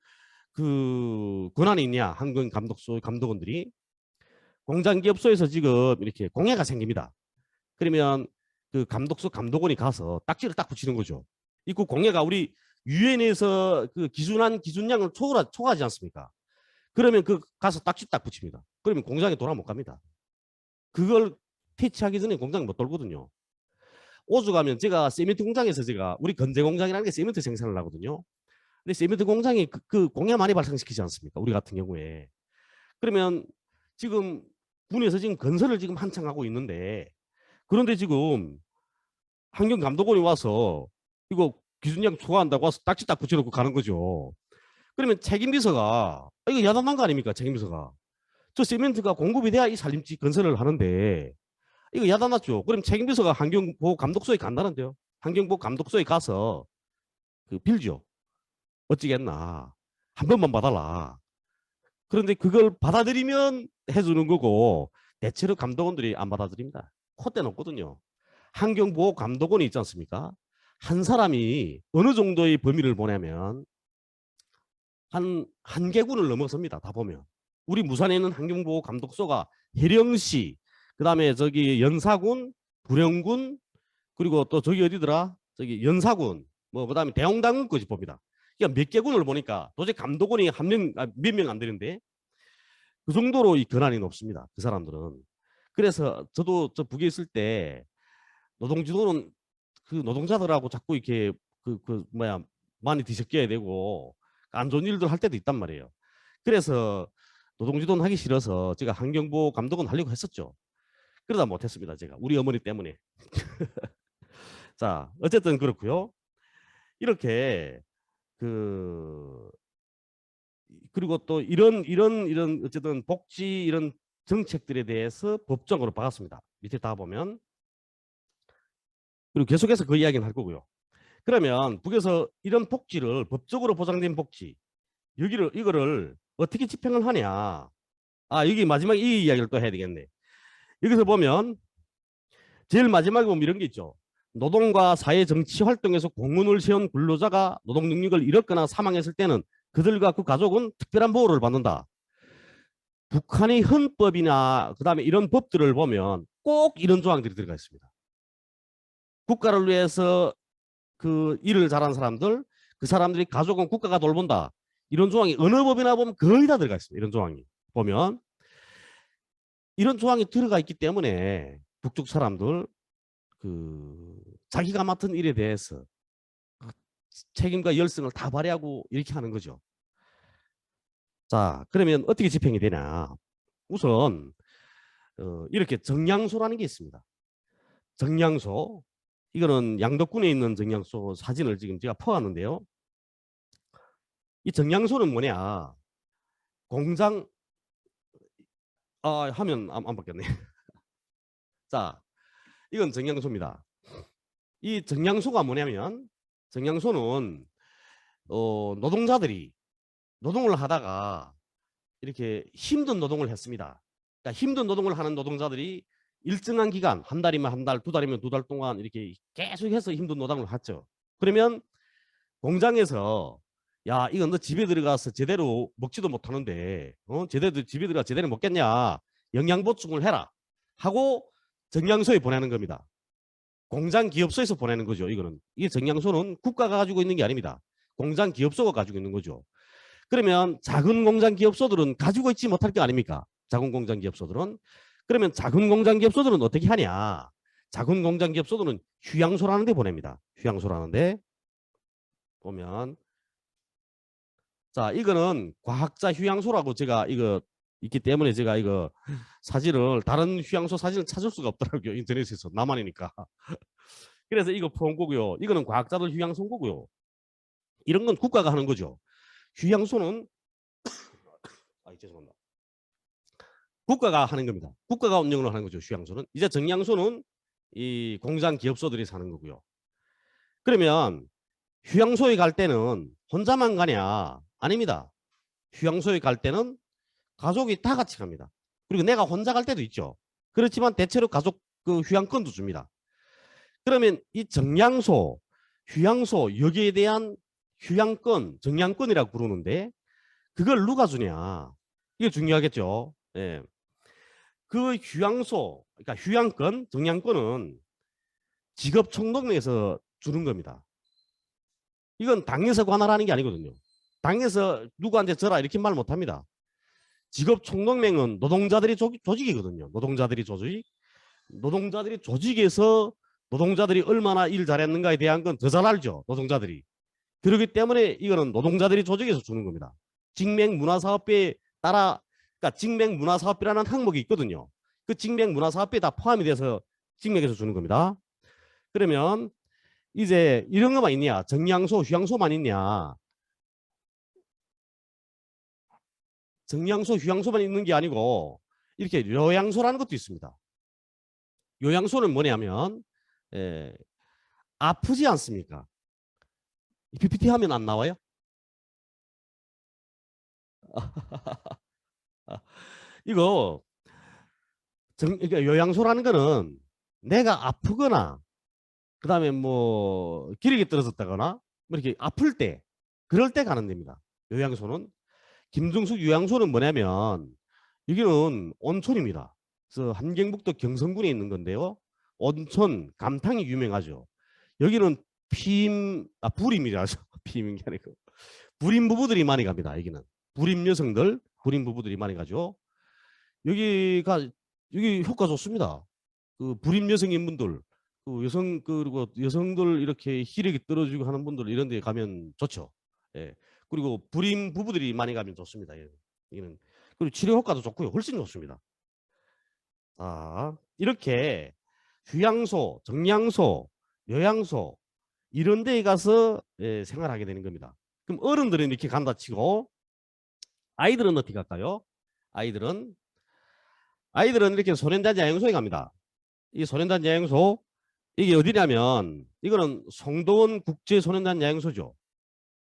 그 권한이 있냐? 환경감독소 감독원들이 공장기업소에서 지금 이렇게 공해가 생깁니다. 그러면 그 감독소 감독원이 가서 딱지를 딱 붙이는 거죠. 이 공해가 우리 유엔에서 그 기준한 기준량을 초과하지 않습니까? 그러면 그 가서 딱지 딱 붙입니다. 그러면 공장에 돌아 못 갑니다. 그걸 퇴치하기 전에 공장 못 돌거든요. 오죽하면 제가 세멘트 공장에서 우리 건재 공장이라는 게 세멘트 생산을 하거든요. 근데 세멘트 공장이 그 공해 많이 발생시키지 않습니까? 우리 같은 경우에. 그러면 지금 군에서 지금 건설을 지금 한창 하고 있는데 그런데 지금 환경감독원이 와서 이거 기준량 초과한다고 와서 딱지 딱 붙여놓고 가는 거죠. 그러면 책임비서가 이거 야단난 거 아닙니까? 책임비서가. 저 세멘트가 공급이 돼야 이 산림지 건설을 하는데 이거 야단났죠. 그럼 책임비서가 환경보호감독소에 간다는데요. 환경보호감독소에 가서 그 빌죠. 어찌겠나. 한 번만 봐달라. 그런데 그걸 받아들이면 해주는 거고 대체로 감독원들이 안 받아들입니다. 콧대 높거든요. 환경보호감독원이 있지 않습니까? 한 사람이 어느 정도의 범위를 보냐면 한 개군을 넘어섭니다. 다 보면. 우리 무산에 있는 환경보호감독소가 해령시, 그다음에 저기 연사군, 부령군, 그리고 또 저기 어디더라? 저기 연사군, 뭐 그다음에 대홍당군까지 봅니다. 그러니까 몇 개군을 보니까 도저히 감독원이 몇 명 안 되는데 그 정도로 이 권한이 높습니다. 그 사람들은. 그래서 저도 저 북에 있을 때 노동지도는 그 노동자들하고 자꾸 이렇게 많이 뒤섞여야 되고 안 좋은 일들 할 때도 있단 말이에요. 그래서 노동지도는 하기 싫어서 제가 환경보호 감독은 하려고 했었죠. 그러다 못했습니다. 제가 우리 어머니 때문에. 자, 어쨌든 그렇고요. 이렇게 그리고 또 이런 어쨌든 복지 이런 정책들에 대해서 법적으로 박았습니다. 밑에 다 보면. 그리고 계속해서 그 이야기는 할 거고요. 그러면 북에서 이런 복지를 법적으로 보장된 복지 이거를 어떻게 집행을 하냐. 여기 마지막에 이 이야기를 또 해야 되겠네. 여기서 보면 제일 마지막에 보면 이런 게 있죠. 노동과 사회 정치 활동에서 공헌을 세운 근로자가 노동 능력을 잃었거나 사망했을 때는 그들과 그 가족은 특별한 보호를 받는다. 북한의 헌법이나 그다음에 이런 법들을 보면 꼭 이런 조항들이 들어가 있습니다. 국가를 위해서 그 일을 잘한 사람들, 그 사람들이 가족은 국가가 돌본다. 이런 조항이 어느 법이나 보면 거의 다 들어가 있습니다. 이런 조항이 보면 이런 조항이 들어가 있기 때문에 북쪽 사람들 자기가 맡은 일에 대해서 책임과 열성을 다 발휘하고 이렇게 하는 거죠. 자, 그러면 어떻게 집행이 되냐? 우선 이렇게 정량소라는 게 있습니다. 정량소. 이거는 양덕군에 있는 정량소 사진을 지금 제가 퍼왔는데요. 이 정량소는 뭐냐? 공장 화면 안 바뀌었네. 자, 이건 정량소입니다. 이 정량소가 뭐냐면 정량소는 노동자들이 노동을 하다가 이렇게 힘든 노동을 했습니다. 그러니까 힘든 노동을 하는 노동자들이 일정한 기간, 한 달이면 한 달, 두 달이면 두 달 동안 이렇게 계속해서 힘든 노동을 하죠. 그러면 공장에서 야, 이거 너 집에 들어가서 제대로 먹지도 못하는데 제대로 집에 들어가 제대로 먹겠냐? 영양 보충을 해라 하고 정량소에 보내는 겁니다. 공장 기업소에서 보내는 거죠. 이거는 이 정량소는 국가가 가지고 있는 게 아닙니다. 공장 기업소가 가지고 있는 거죠. 그러면 작은 공장 기업소들은 가지고 있지 못할 게 아닙니까? 작은 공장 기업소들은. 그러면 작은 공장 기업소들은 어떻게 하냐? 작은 공장 기업소들은 휴양소라는 데 보냅니다. 휴양소라는 데 보면 자, 이거는 과학자 휴양소라고 제가 이거 있기 때문에 제가 이거 사진을 다른 휴양소 사진을 찾을 수가 없더라고요. 인터넷에서 나만이니까. 그래서 이거 본 거고요. 이거는 과학자들 휴양소인 거고요. 이런 건 국가가 하는 거죠. 휴양소는 죄송합니다. 국가가 하는 겁니다. 국가가 운영을 하는 거죠. 휴양소는. 이제 정량소는 이 공장 기업소들이 사는 거고요. 그러면 휴양소에 갈 때는 혼자만 가냐? 아닙니다. 휴양소에 갈 때는 가족이 다 같이 갑니다. 그리고 내가 혼자 갈 때도 있죠. 그렇지만 대체로 가족 그 휴양권도 줍니다. 그러면 이 정량소, 휴양소 여기에 대한 휴양권, 정량권이라고 부르는데 그걸 누가 주냐? 이게 중요하겠죠. 예. 그 휴양소, 그러니까 휴양권, 정량권은 직업총동맹에서 주는 겁니다. 이건 당에서 관할하는 게 아니거든요. 당에서 누구한테 져라 이렇게 말 못합니다. 직업총동맹은 노동자들이 조직이거든요. 노동자들이 조직. 노동자들이 조직에서 노동자들이 얼마나 일 잘했는가에 대한 건 더 잘 알죠. 노동자들이. 그렇기 때문에 이거는 노동자들이 조직에서 주는 겁니다. 직맹문화사업부에 따라 그러니까 직맹문화사업비라는 항목이 있거든요. 그 직맹문화사업비에 다 포함이 돼서 직맥에서 주는 겁니다. 그러면 이제 이런 것만 있냐? 정량소, 휴양소만 있냐? 정량소, 휴양소만 있는 게 아니고 이렇게 요양소라는 것도 있습니다. 요양소는 뭐냐면 아프지 않습니까? PPT 하면 안 나와요? 이거 그러니까 요양소라는 거는 내가 아프거나 그다음에 뭐 기력이 떨어졌다거나 뭐 이렇게 아플 때 그럴 때 가는 데입니다. 요양소는 김중숙 요양소는 뭐냐면 여기는 온천입니다. 그래서 함경북도 경성군에 있는 건데요. 온천 감탕이 유명하죠. 여기는 불임이라 하죠. 피임인 게 아니고 불임 부부들이 많이 갑니다. 여기는 불임 여성들, 불임 부부들이 많이 가죠. 여기 효과 좋습니다. 그 불임 여성인분들, 그 그리고 여성들 이렇게 시력이 떨어지고 하는 분들 이런 데 가면 좋죠. 예. 그리고 불임 부부들이 많이 가면 좋습니다. 예. 여기는 그리고 치료 효과도 좋고요. 훨씬 좋습니다. 자, 이렇게 휴양소, 정량소, 요양소 이런 데에 가서 생활하게 되는 겁니다. 그럼 어른들은 이렇게 간다 치고 아이들은 어떻게 갈까요? 아이들은 이렇게 소년단 야영소에 갑니다. 이 소년단 야영소 이게 어디냐면 이거는 송도원 국제소년단 야영소죠.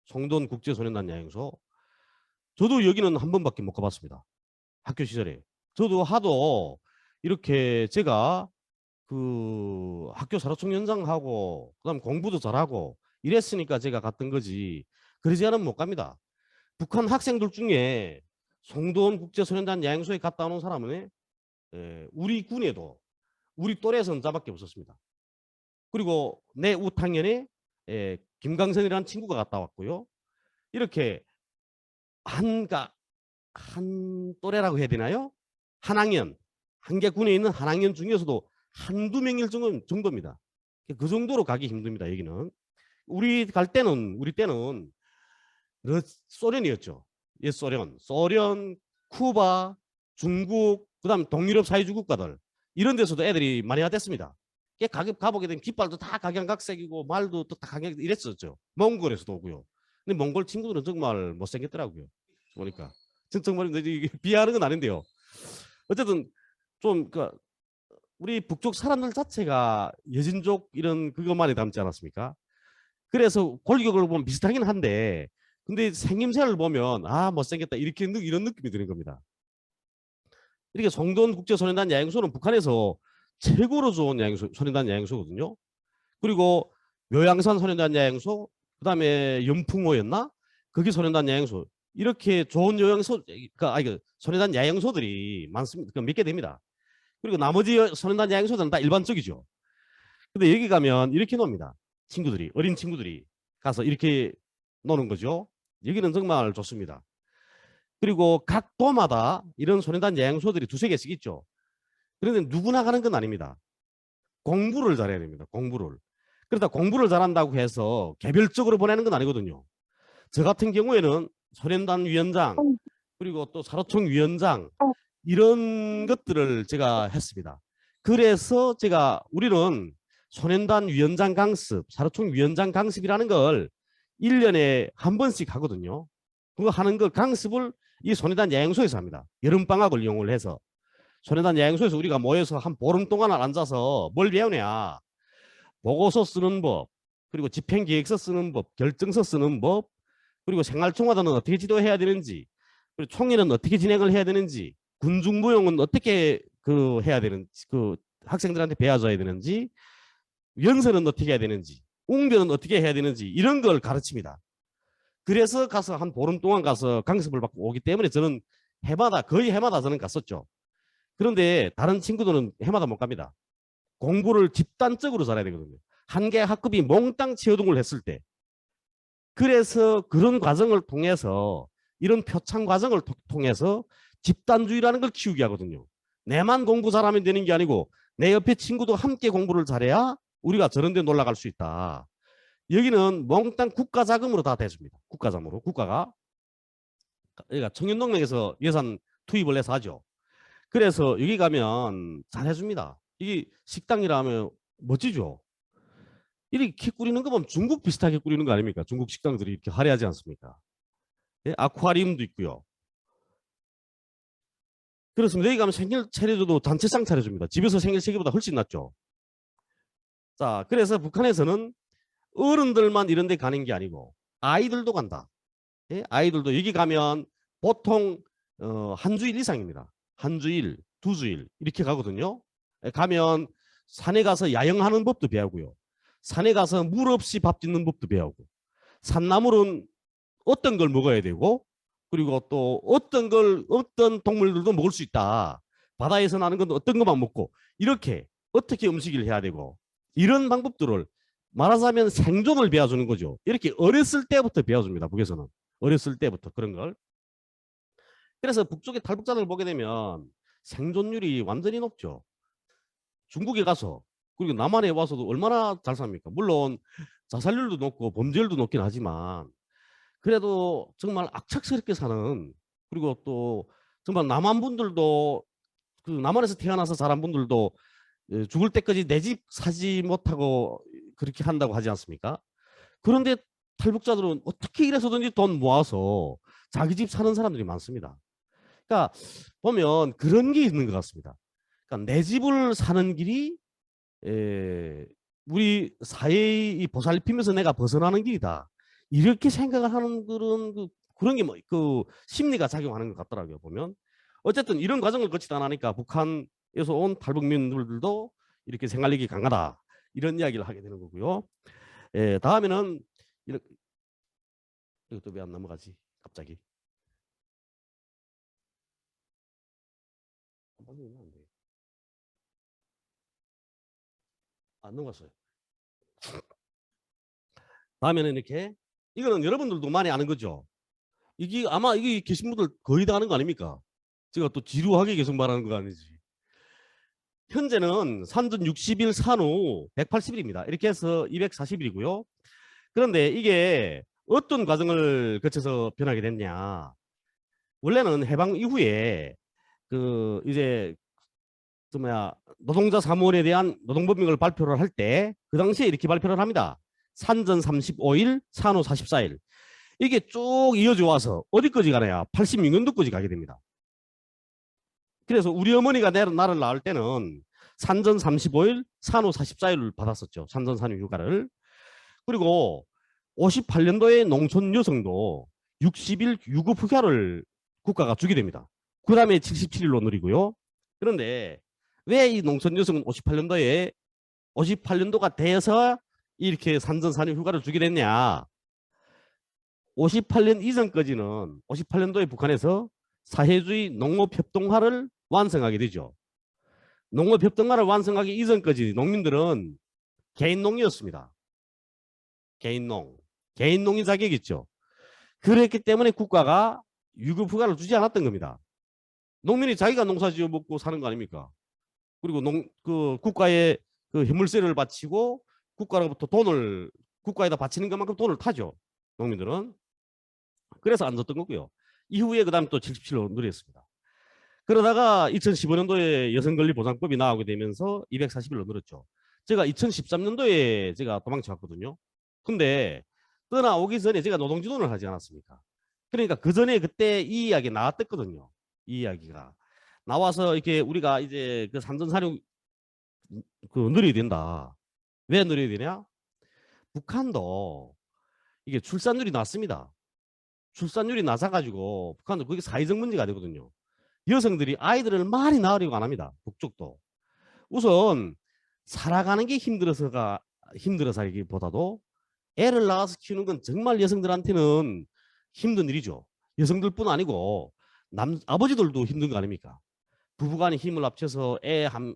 송도원 국제소년단 야영소. 저도 여기는 한 번밖에 못 가봤습니다. 학교 시절에. 저도 하도 이렇게 제가 그 학교 산업총연장하고 그다음 공부도 잘하고 이랬으니까 제가 갔던 거지. 그러지 않으면 못 갑니다. 북한 학생들 중에 송도원 국제소년단 야영소에 갔다 오는 사람은 우리 군에도 우리 또래에서는 저밖에 없었습니다. 그리고 내 우탕년에 김강선이라는 친구가 갔다 왔고요. 이렇게 한 또래라고 해야 되나요? 한 학년, 한 개 군에 있는 한 학년 중에서도 한두 명일 정도입니다. 그 정도로 가기 힘듭니다. 여기는. 우리 때는 소련이었죠. 옛 소련, 쿠바, 중국, 그다음 동유럽 사회주의 국가들 이런 데서도 애들이 많이 왔댔습니다. 가보게 되면 깃발도 다 각양각색이고 말도 또 다 각양 이랬었죠. 몽골에서도 오고요. 근데 몽골 친구들은 정말 못생겼더라고요. 보니까 정말 비하하는 건 아닌데요. 어쨌든 좀 우리 북쪽 사람들 자체가 여진족 이런 그것만이 닮지 않았습니까? 그래서 골격을 보면 비슷하긴 한데 근데 생김새를 보면 아 못생겼다 이렇게 이런 느낌이 드는 겁니다. 이렇게 송도원 국제소년단 야행소는 북한에서 최고로 좋은 야행소, 소년단 야행소거든요. 그리고 묘양산 소년단 야행소, 그다음에 연풍호였나? 거기 소년단 야행소. 이렇게 좋은 요양소, 그러니까 소년단 야행소들이 많습니다. 몇 개 됩니다. 그리고 나머지 소년단 야행소들은 다 일반적이죠. 근데 여기 가면 이렇게 놉니다. 친구들이, 어린 친구들이 가서 이렇게 노는 거죠. 여기는 정말 좋습니다. 그리고 각 도마다 이런 소년단 야행소들이 두세 개씩 있죠. 그런데 누구나 가는 건 아닙니다. 공부를 잘해야 됩니다. 공부를. 그러다 공부를 잘한다고 해서 개별적으로 보내는 건 아니거든요. 저 같은 경우에는 소년단 위원장 그리고 또 사로총 위원장 이런 것들을 제가 했습니다. 그래서 우리는 소년단 위원장 강습, 사로총 위원장 강습이라는 걸 1년에 한 번씩 하거든요. 그거 하는 걸 강습을 이 소년단 야행소에서 합니다. 여름방학을 이용을 해서. 소년단 야행소에서 우리가 모여서 한 보름 동안 앉아서 뭘 배우냐. 보고서 쓰는 법, 그리고 집행계획서 쓰는 법, 결정서 쓰는 법, 그리고 생활총화단은 어떻게 지도해야 되는지, 그리고 총회는 어떻게 진행을 해야 되는지, 군중무용은 어떻게 해야 되는지, 학생들한테 배워줘야 되는지, 연설은 어떻게 해야 되는지, 웅변은 어떻게 해야 되는지 이런 걸 가르칩니다. 그래서 가서 한 보름 동안 가서 강습을 받고 오기 때문에 저는 거의 해마다 저는 갔었죠. 그런데 다른 친구들은 해마다 못 갑니다. 공부를 집단적으로 잘해야 되거든요. 한 개 학급이 몽땅 치어동을 했을 때. 그래서 그런 과정을 통해서 이런 표창 과정을 통해서 집단주의라는 걸 키우게 하거든요. 내만 공부 잘하면 되는 게 아니고 내 옆에 친구도 함께 공부를 잘해야 우리가 저런 데 놀러갈 수 있다. 여기는 몽땅 국가 자금으로 다 대줍니다. 국가 자금으로. 국가가. 그러니까 청년동맹에서 예산 투입을 해서 하죠. 그래서 여기 가면 잘해줍니다. 이게 식당이라면 멋지죠. 이렇게 꾸리는 거 보면 중국 비슷하게 꾸리는 거 아닙니까? 중국 식당들이 이렇게 화려하지 않습니까? 예? 아쿠아리움도 있고요. 그렇습니다. 여기 가면 생일 차려줘도 단체상 차려줍니다. 집에서 생일 차기보다 훨씬 낫죠. 자, 그래서 북한에서는 어른들만 이런 데 가는 게 아니고 아이들도 간다. 예? 아이들도 여기 가면 보통 한 주일 이상입니다. 한 주일, 두 주일 이렇게 가거든요. 가면 산에 가서 야영하는 법도 배우고요. 산에 가서 물 없이 밥 짓는 법도 배우고 산나물은 어떤 걸 먹어야 되고 그리고 또 어떤 동물들도 먹을 수 있다. 바다에서 나는 건 어떤 것만 먹고 이렇게 어떻게 음식을 해야 되고 이런 방법들을 말하자면 생존을 배워주는 거죠. 이렇게 어렸을 때부터 배워줍니다. 북에서는. 어렸을 때부터 그런 걸. 그래서 북쪽의 탈북자들 보게 되면 생존율이 완전히 높죠. 중국에 가서 그리고 남한에 와서도 얼마나 잘 삽니까? 물론 자살률도 높고 범죄율도 높긴 하지만 그래도 정말 악착스럽게 사는 그리고 또 정말 남한 분들도 남한에서 태어나서 자란 분들도 죽을 때까지 내 집 사지 못하고 그렇게 한다고 하지 않습니까? 그런데 탈북자들은 어떻게 이래서든지 돈 모아서 자기 집 사는 사람들이 많습니다. 그러니까 보면 그런 게 있는 것 같습니다. 그러니까 내 집을 사는 길이 우리 사회의 보살피면서 내가 벗어나는 길이다. 이렇게 생각을 하는 그런 게 심리가 작용하는 것 같더라고요. 보면 어쨌든 이런 과정을 거치다 나니까 북한에서 온 탈북민들도 이렇게 생활력이 강하다. 이런 이야기를 하게 되는 거고요. 다음에는 이것도 왜 안 넘어가지? 갑자기. 안 넘어갔어요. 다음에는 이렇게 이거는 여러분들도 많이 아는 거죠. 이게 아마 이게 계신 분들 거의 다 아는 거 아닙니까? 제가 또 지루하게 계속 말하는 거 아니지. 현재는 산전 60일, 산후 180일입니다. 이렇게 해서 240일이고요. 그런데 이게 어떤 과정을 거쳐서 변하게 됐냐? 원래는 해방 이후에 이제 노동자 사무원에 대한 노동법령을 발표를 할 때 그 당시에 이렇게 발표를 합니다. 산전 35일, 산후 44일. 이게 쭉 이어져 와서 어디까지 가나요? 86년도까지 가게 됩니다. 그래서 우리 어머니가 나를 낳을 때는 산전 35일, 산후 44일을 받았었죠. 산전 산후 휴가를. 그리고 58년도에 농촌 여성도 60일 유급 휴가를 국가가 주게 됩니다. 그 다음에 77일로 누리고요. 그런데 왜 이 농촌 여성은 58년도가 돼서 이렇게 산전산후 휴가를 주게 됐냐? 58년 이전까지는 58년도에 북한에서 사회주의 농업협동화를 완성하게 되죠. 농업협동화를 완성하기 이전까지 농민들은 개인농이었습니다. 개인농이 자격이 있죠. 그랬기 때문에 국가가 유급휴가를 주지 않았던 겁니다. 농민이 자기가 농사 지어 먹고 사는 거 아닙니까? 그리고 국가에 그 해물세를 바치고 국가로부터 돈을 국가에다 바치는 것만큼 돈을 타죠. 농민들은. 그래서 안 줬던 거고요. 이후에 그다음 또 77로 늘렸습니다. 그러다가 2015년도에 여성권리보장법이 나오게 되면서 240일로 늘었죠. 제가 2013년도에 제가 도망쳐 왔거든요. 근데 떠나오기 전에 제가 노동지도를 하지 않았습니까? 그러니까 그 전에 그때 이 이야기 나왔었거든요. 이 이야기가 나와서 이렇게 우리가 이제 그 산전산후 그 늘려야 된다. 왜 늘려야 되냐? 북한도 이게 출산율이 낮습니다. 출산율이 낮아가지고 북한도 그게 사회적 문제가 되거든요. 여성들이 아이들을 많이 낳으려고 안 합니다. 북쪽도. 우선 살아가는 게 힘들어서기보다도 애를 낳아서 키우는 건 정말 여성들한테는 힘든 일이죠. 여성들뿐 아니고 아버지들도 힘든 거 아닙니까? 부부간의 힘을 합쳐서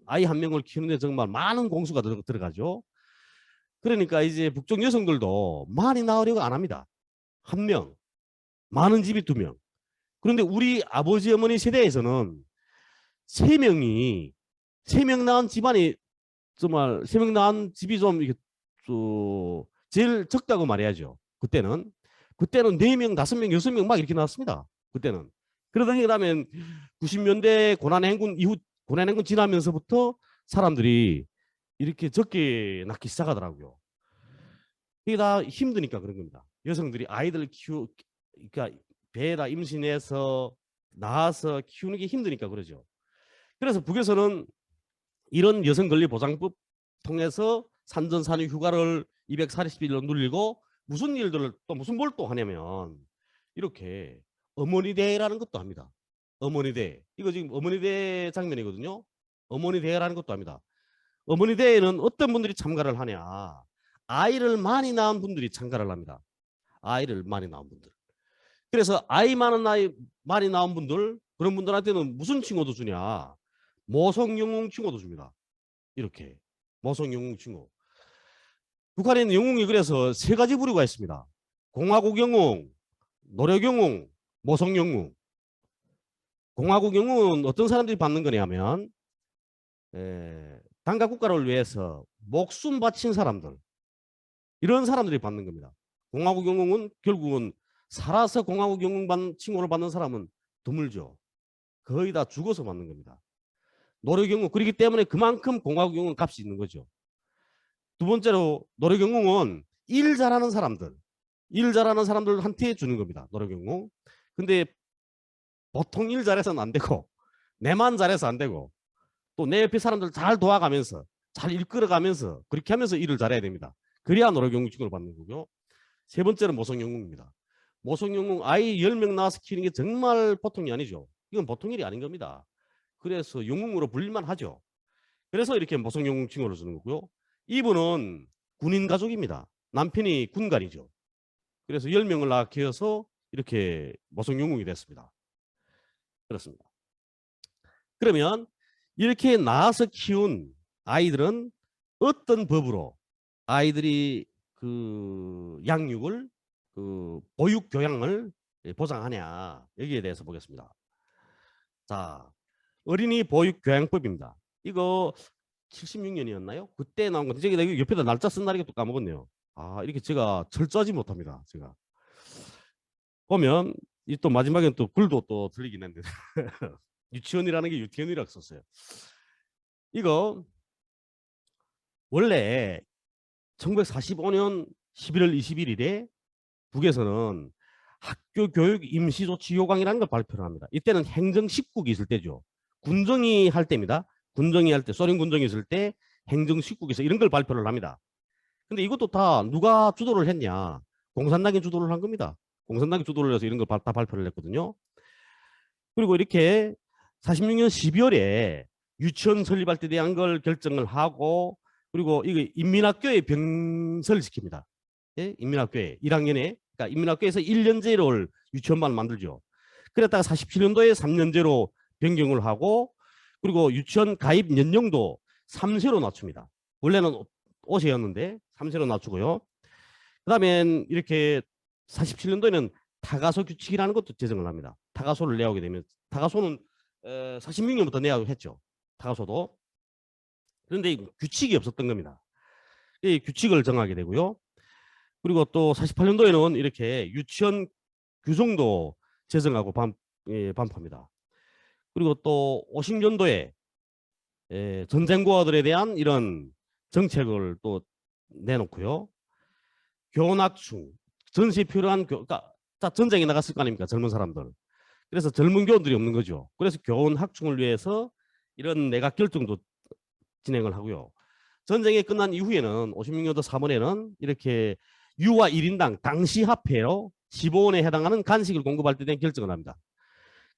아이 한 명을 키우는데 정말 많은 공수가 들어가죠. 그러니까 이제 북쪽 여성들도 많이 낳으려고 안 합니다. 한 명, 많은 집이 두 명. 그런데 우리 아버지 어머니 세대에서는 세 명이 세 명 낳은 집안이 정말 세 명 낳은 집이 좀 이게 제일 적다고 말해야죠. 그때는 네 명, 다섯 명, 여섯 명 막 이렇게 나왔습니다. 그때는. 그러더니 그다음에 90년대 고난행군 이후 고난행군 지나면서부터 사람들이 이렇게 적게 낳기 시작하더라고요. 이게 다 힘드니까 그런 겁니다. 여성들이 아이들 그러니까 배에다 임신해서 낳아서 키우는 게 힘드니까 그러죠. 그래서 북에서는 이런 여성권리보장법 통해서 산전산후 휴가를 240일로 늘리고 무슨 일들을 또 무슨 뭘 또 하냐면 이렇게 어머니 대회라는 것도 합니다. 어머니 대회. 이거 지금 어머니 대회 장면이거든요. 어머니 대회라는 것도 합니다. 어머니 대회는 어떤 분들이 참가를 하냐. 아이를 많이 낳은 분들이 참가를 합니다. 아이를 많이 낳은 분들. 그래서 아이 많이 낳은 분들 그런 분들한테는 무슨 칭호도 주냐. 모성영웅 칭호도 줍니다. 이렇게 모성영웅 칭호. 북한에는 영웅이 그래서 세 가지 부류가 있습니다. 공화국 영웅, 노력 영웅, 모성 영웅. 공화국 영웅은 어떤 사람들이 받는 거냐면 당과 국가를 위해서 목숨 바친 사람들 이런 사람들이 받는 겁니다. 공화국 영웅은 결국은 살아서 공화국 영웅 칭호를 받는 사람은 드물죠. 거의 다 죽어서 받는 겁니다. 노력 영웅 그렇기 때문에 그만큼 공화국 영웅 값이 있는 거죠. 두 번째로 노력 영웅은 일 잘하는 사람들한테 주는 겁니다. 노력 영웅. 근데 보통 일 잘해서는 안 되고 내만 잘해서 안 되고 또 내 옆에 사람들 잘 도와가면서 잘 이끌어가면서 그렇게 하면서 일을 잘해야 됩니다. 그래야 노력 영웅 칭호를 받는 거고요. 세 번째는 모성 영웅입니다. 모성 영웅 아이 10명 낳아서 키우는 게 정말 보통이 아니죠. 이건 보통 일이 아닌 겁니다. 그래서 영웅으로 불릴만 하죠. 그래서 이렇게 모성 영웅 칭호를 주는 거고요. 이분은 군인 가족입니다. 남편이 군관이죠. 그래서 10명을 낳아 키워서 이렇게 모성 영웅이 됐습니다. 그렇습니다. 그러면 이렇게 낳아서 키운 아이들은 어떤 법으로 아이들이 그 양육을 보육 교양을 보장하냐 여기에 대해서 보겠습니다. 자, 어린이 보육 교양법입니다. 이거 76년이었나요? 그때 나온 건데 제가 옆에다 날짜 쓴 날이 또 까먹었네요. 아 이렇게 제가 철저하지 못합니다. 제가 보면 이 또 마지막엔 또 글도 또 들리긴 했는데 유치원이라는 게 유치원이라고 썼어요. 이거 원래 1945년 11월 21일에 북에서는 학교 교육 임시조치 요강이라는 걸 발표를 합니다. 이때는 행정 10국이 있을 때죠. 군정이 할 때입니다. 군정이 할 때, 소련 군정이 있을 때 행정 10국에서 이런 걸 발표를 합니다. 근데 이것도 다 누가 주도를 했냐. 공산당이 주도를 한 겁니다. 공산당이 주도를 해서 이런 걸 다 발표를 했거든요. 그리고 이렇게 46년 12월에 유치원 설립할 때 대한 걸 결정을 하고 그리고 이거 인민학교에 병설을 시킵니다. 예? 인민학교에 1학년에 그러니까 인민학교에서 1년제로 유치원반을 만들죠. 그랬다가 47년도에 3년제로 변경을 하고 그리고 유치원 가입 연령도 3세로 낮춥니다. 원래는 5세였는데 3세로 낮추고요. 그다음에 이렇게 47년도에는 타가소 규칙이라는 것도 제정을 합니다. 타가소를 내오게 되면 타가소는 46년부터 내야고 했죠. 타가소도. 그런데 규칙이 없었던 겁니다. 이 규칙을 정하게 되고요. 그리고 또 48년도에는 이렇게 유치원 규정도 제정하고 반포합니다. 그리고 또 50년도에 전쟁고아들에 대한 이런 정책을 또 내놓고요. 교원학충, 전시에 필요한 그러니까 전쟁에 나갔을 거 아닙니까? 젊은 사람들. 그래서 젊은 교원들이 없는 거죠. 그래서 교원학충을 위해서 이런 내각 결정도 진행을 하고요. 전쟁이 끝난 이후에는 56년도 3월에는 이렇게 유아 1인당 당시 화폐로 15원에 해당하는 간식을 공급할 때 대한 결정을 합니다.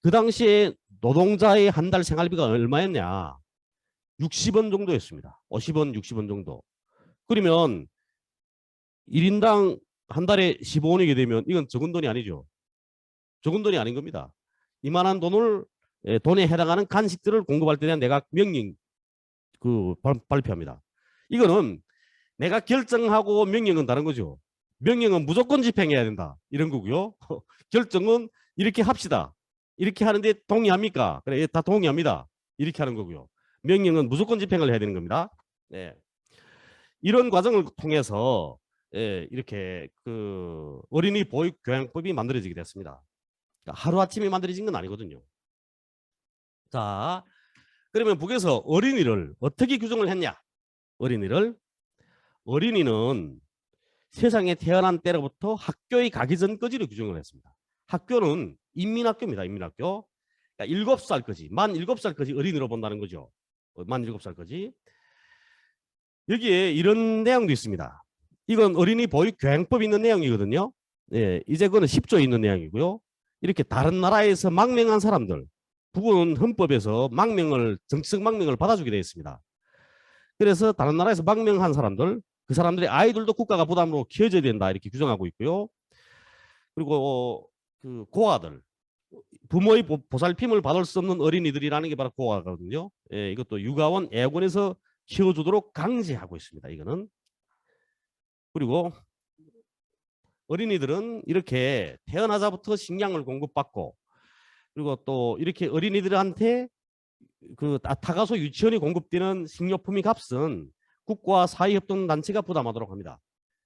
그 당시에 노동자의 한 달 생활비가 얼마였냐? 60원 정도였습니다. 50원, 60원 정도. 그러면 1인당 한 달에 15원이게 되면 이건 적은 돈이 아니죠. 적은 돈이 아닌 겁니다. 이만한 돈을 돈에 해당하는 간식들을 공급할 때 대한 내각 명령 발표합니다. 이거는 내가 결정하고 명령은 다른 거죠. 명령은 무조건 집행해야 된다. 이런 거고요. 결정은 이렇게 합시다. 이렇게 하는데 동의합니까? 그래, 다 동의합니다. 이렇게 하는 거고요. 명령은 무조건 집행을 해야 되는 겁니다. 네. 이런 과정을 통해서 이렇게 그 어린이 보육교양법이 만들어지게 됐습니다. 그러니까 하루아침에 만들어진 건 아니거든요. 자, 그러면 북에서 어린이를 어떻게 규정을 했냐? 어린이는 세상에 태어난 때로부터 학교에 가기 전까지를 규정을 했습니다. 학교는 인민학교입니다. 인민학교. 그러니까 7살까지, 만 7살까지 어린이로 본다는 거죠. 만 7살까지. 여기에 이런 내용도 있습니다. 이건 어린이 보육교양법에 있는 내용이거든요. 예, 이제 그거는 10조에 있는 내용이고요. 이렇게 다른 나라에서 망명한 사람들, 북은 헌법에서 정치적 망명을 받아주게 되어 있습니다. 그래서 다른 나라에서 망명한 사람들, 그 사람들의 아이들도 국가가 부담으로 키워줘야 된다 이렇게 규정하고 있고요. 그리고 그 고아들, 부모의 보살핌을 받을 수 없는 어린이들이라는 게 바로 고아거든요. 예, 이것도 육아원, 애원에서 키워주도록 강제하고 있습니다. 이거는. 그리고 어린이들은 이렇게 태어나자부터 식량을 공급받고 그리고 또 이렇게 어린이들한테 그 타가소 유치원이 공급되는 식료품의 값은 국가 사회협동단체가 부담하도록 합니다.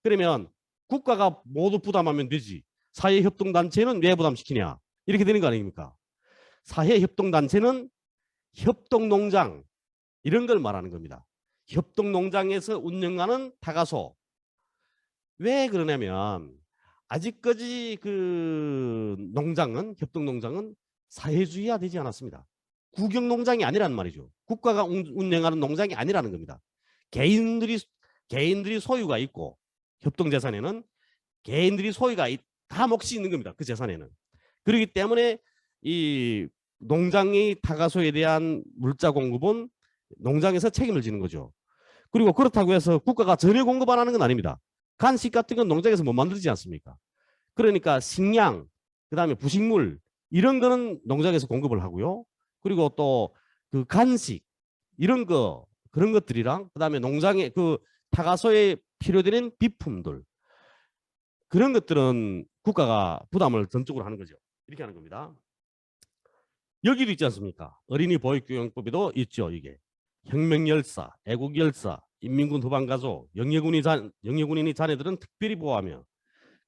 그러면 국가가 모두 부담하면 되지. 사회협동단체는 왜 부담시키냐? 이렇게 되는 거 아닙니까? 사회협동단체는 협동농장 이런 걸 말하는 겁니다. 협동농장에서 운영하는 타가소. 왜 그러냐면 아직까지 그 협동농장은 사회주의화 되지 않았습니다. 국영농장이 아니라는 말이죠. 국가가 운영하는 농장이 아니라는 겁니다. 개인들이 소유가 있고 협동재산에는 개인들이 소유가 다 몫이 있는 겁니다. 그 재산에는. 그렇기 때문에 이 농장의 타가소에 대한 물자 공급은 농장에서 책임을 지는 거죠. 그리고 그렇다고 해서 국가가 전혀 공급 안 하는 건 아닙니다. 간식 같은 건 농장에서 못 만들지 않습니까? 그러니까 식량, 그다음에 부식물 이런 거는 농장에서 공급을 하고요. 그리고 또 그 간식 이런 거 그런 것들이랑 그다음에 농장에 그 타가소에 필요되는 비품들 그런 것들은 국가가 부담을 전적으로 하는 거죠. 이렇게 하는 겁니다. 여기도 있지 않습니까? 어린이 보육교육법에도 있죠. 이게 혁명열사, 애국열사, 인민군 후반가족, 영예군인의 자녀들은 특별히 보호하며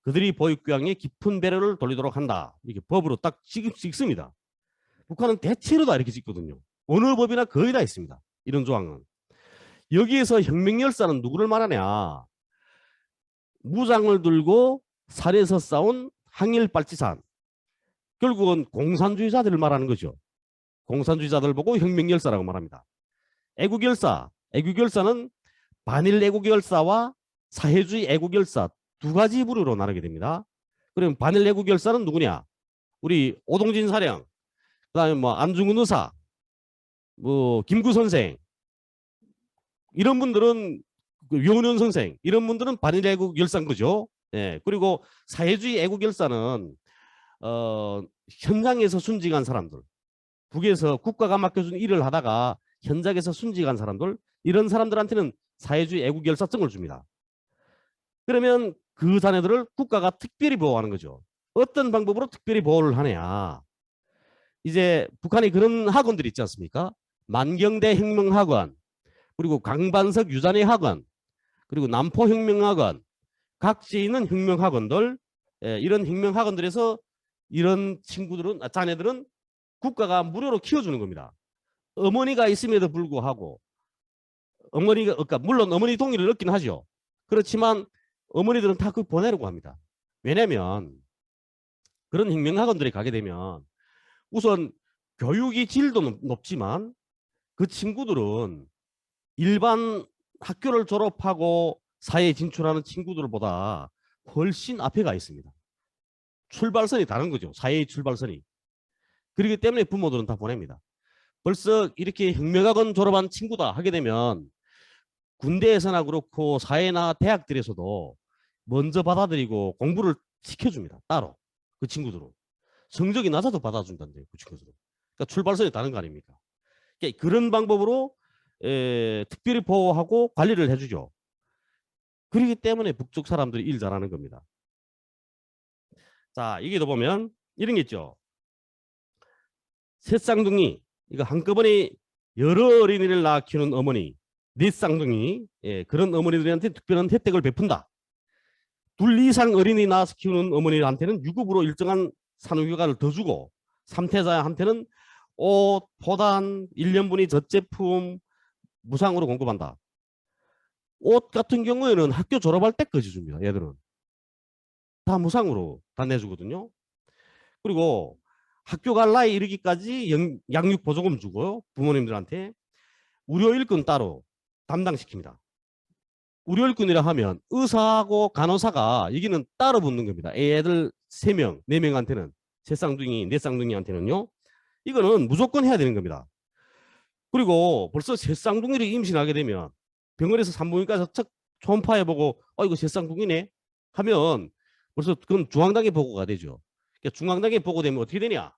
그들이 보육교양에 깊은 배려를 돌리도록 한다. 이게 법으로 딱 찍습니다. 북한은 대체로 다 이렇게 찍거든요. 어느 법이나 거의 다 있습니다. 이런 조항은. 여기에서 혁명열사는 누구를 말하냐? 무장을 들고 살에서 싸운 항일빨치산. 결국은 공산주의자들을 말하는 거죠. 공산주의자들 보고 혁명열사라고 말합니다. 애국열사는 반일 애국열사와 사회주의 애국열사 두 가지 부류로 나누게 됩니다. 그럼 반일 내국 열사는 누구냐? 우리 오동진 사령, 그다음에 뭐 안중근 의사, 뭐 김구 선생, 이런 분들은 유은현 선생, 이런 분들은 반일 애국 열사인 거죠. 예. 그리고 사회주의 애국 열사는 현장에서 순직한 사람들, 북에서 국가가 맡겨준 일을 하다가 현장에서 순직한 사람들, 이런 사람들한테는 사회주의 애국 열사증을 줍니다. 그러면 그 자녀들을 국가가 특별히 보호하는 거죠. 어떤 방법으로 특별히 보호를 하냐? 이제 북한이 그런 학원들이 있지 않습니까? 만경대 혁명학원, 그리고 강반석 유자내 학원, 그리고 남포혁명학원, 각지에 있는 혁명학원들, 이런 혁명학원들에서 이런 친구들은, 자녀들은 국가가 무료로 키워주는 겁니다. 어머니가 있음에도 불구하고, 어머니가, 그러니까 물론 어머니 동의를 얻긴 하죠. 그렇지만 어머니들은 다 그 보내려고 합니다. 왜냐면 그런 혁명학원들에 가게 되면 우선 교육이 질도 높지만 그 친구들은 일반 학교를 졸업하고 사회에 진출하는 친구들보다 훨씬 앞에 가 있습니다. 출발선이 다른 거죠. 사회의 출발선이. 그렇기 때문에 부모들은 다 보냅니다. 벌써 이렇게 혁명학원 졸업한 친구다 하게 되면 군대에서나 그렇고 사회나 대학들에서도 먼저 받아들이고 공부를 시켜줍니다. 따로. 그 친구들은. 성적이 낮아도 받아준다는데 그 친구들은. 그러니까 출발선이 다른 거 아닙니까? 그러니까 그런 방법으로 특별히 보호하고 관리를 해주죠. 그렇기 때문에 북쪽 사람들이 일 잘하는 겁니다. 자, 여기도 보면 이런 게 있죠. 새 쌍둥이, 이거 한꺼번에 여러 어린이를 낳아 키우는 어머니, 네 쌍둥이, 그런 어머니들한테 특별한 혜택을 베푼다. 둘 이상 어린이 낳아서 키우는 어머니한테는 유급으로 일정한 산후휴가를 더 주고, 3태자한테는 옷, 포단, 1년분이 젖제품 무상으로 공급한다. 옷 같은 경우에는 학교 졸업할 때까지 줍니다. 얘들은. 다 무상으로 다 내주거든요. 그리고 학교 갈 나이 이르기까지 양육 보조금 주고요. 부모님들한테. 무료 일꾼 따로 담당시킵니다. 무료 일꾼이라 하면 의사하고 간호사가 여기는 따로 붙는 겁니다. 애들 3명, 4명한테는, 세 쌍둥이, 네 쌍둥이한테는요. 이거는 무조건 해야 되는 겁니다. 그리고 벌써 세 쌍둥이를 임신하게 되면 병원에서 산부인과에서 척 초음파해보고 이거 세 쌍둥이네 하면 벌써 그건 중앙당에 보고가 되죠. 그러니까 중앙당에 보고되면 어떻게 되냐?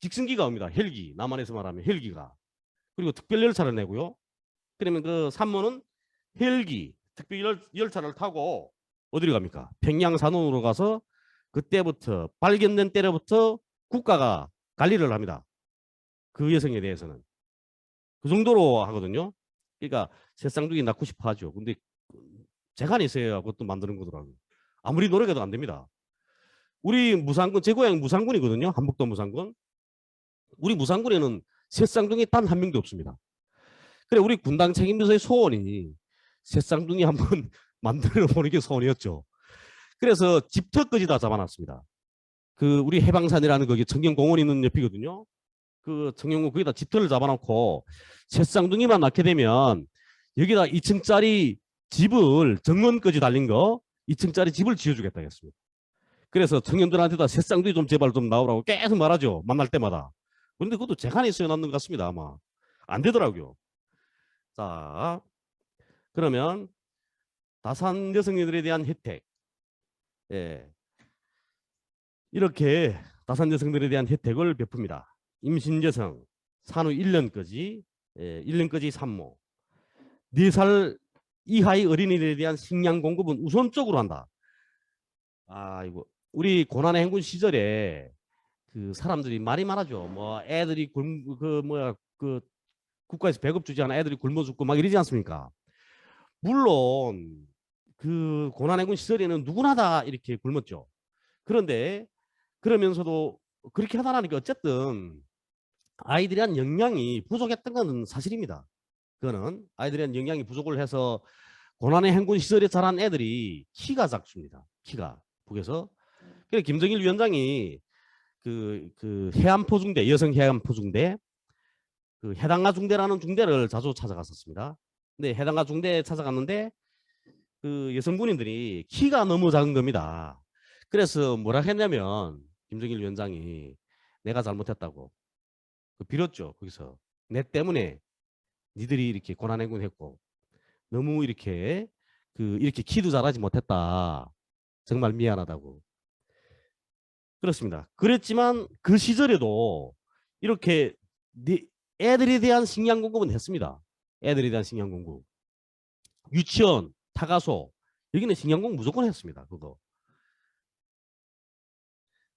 직승기가 옵니다. 헬기, 남한에서 말하면 헬기가. 그리고 특별열차를 내고요. 그러면 그 산모는 헬기, 특별열차를 타고 어디로 갑니까? 평양산원으로 가서 그때부터 발견된 때로부터 국가가 관리를 합니다. 그 여성에 대해서는. 그 정도로 하거든요. 그러니까 새쌍둥이 낳고 싶어 하죠. 근데 재간이 있어야 그것도 만드는 거더라고요. 아무리 노력해도 안 됩니다. 우리 무상군, 제 고향 무상군이거든요. 한북도 무상군. 우리 무상군에는 새쌍둥이 단 한 명도 없습니다. 그래, 우리 군당 책임비서의 소원이 새쌍둥이 한번 만들어 보는 게 소원이었죠. 그래서 집터까지 다 잡아놨습니다. 그 우리 해방산이라는 거기 청경공원 있는 옆이거든요. 그 청경공 거기다 집터를 잡아놓고 새쌍둥이만 낳게 되면 여기다 2층짜리 집을 정원까지 달린 거 2층짜리 집을 지어주겠다 했습니다. 그래서 청년들한테다 새쌍둥이 좀 제발 좀 나오라고 계속 말하죠. 만날 때마다. 그런데 그것도 재간이 있어야 낳는 것 같습니다. 아마. 안 되더라고요. 자, 그러면 다산 여성들에 대한 혜택. 예. 이렇게 다산 여성들에 대한 혜택을 베풉니다. 임신 여성, 산후 1년까지, 1년까지 산모. 4살 이하의 어린이들에 대한 식량 공급은 우선적으로 한다. 이거 우리 고난의 행군 시절에 그 사람들이 말이 많아죠. 뭐 애들이 그 국가에서 배급 주지 않아 애들이 굶어 죽고 막 이러지 않습니까? 물론 그 고난행군 시절에는 누구나 다 이렇게 굶었죠. 그런데 그러면서도 그렇게 하다 보니까 어쨌든 아이들에 대한 영양이 부족했던 것은 사실입니다. 그거는 아이들에 대한 영양이 부족을 해서 고난의 행군 시절에 자란 애들이 키가 작습니다. 키가 북에서. 그래서 김정일 위원장이 그 해안포중대, 여성 해안포중대, 그 해당가 중대라는 중대를 자주 찾아갔었습니다. 근데 해당가 중대에 찾아갔는데 그 여성군인들이 키가 너무 작은 겁니다. 그래서 뭐라 했냐면 김정일 위원장이 내가 잘못했다고 빌었죠. 거기서 내 때문에 니들이 이렇게 고난행군했고 너무 이렇게 이렇게 키도 잘하지 못했다. 정말 미안하다고. 그렇습니다. 그랬지만 그 시절에도 이렇게 애들에 대한 식량 공급은 했습니다. 애들에 대한 식량 공급. 유치원, 타가소 여기는 식량 공급 무조건 했습니다. 그거.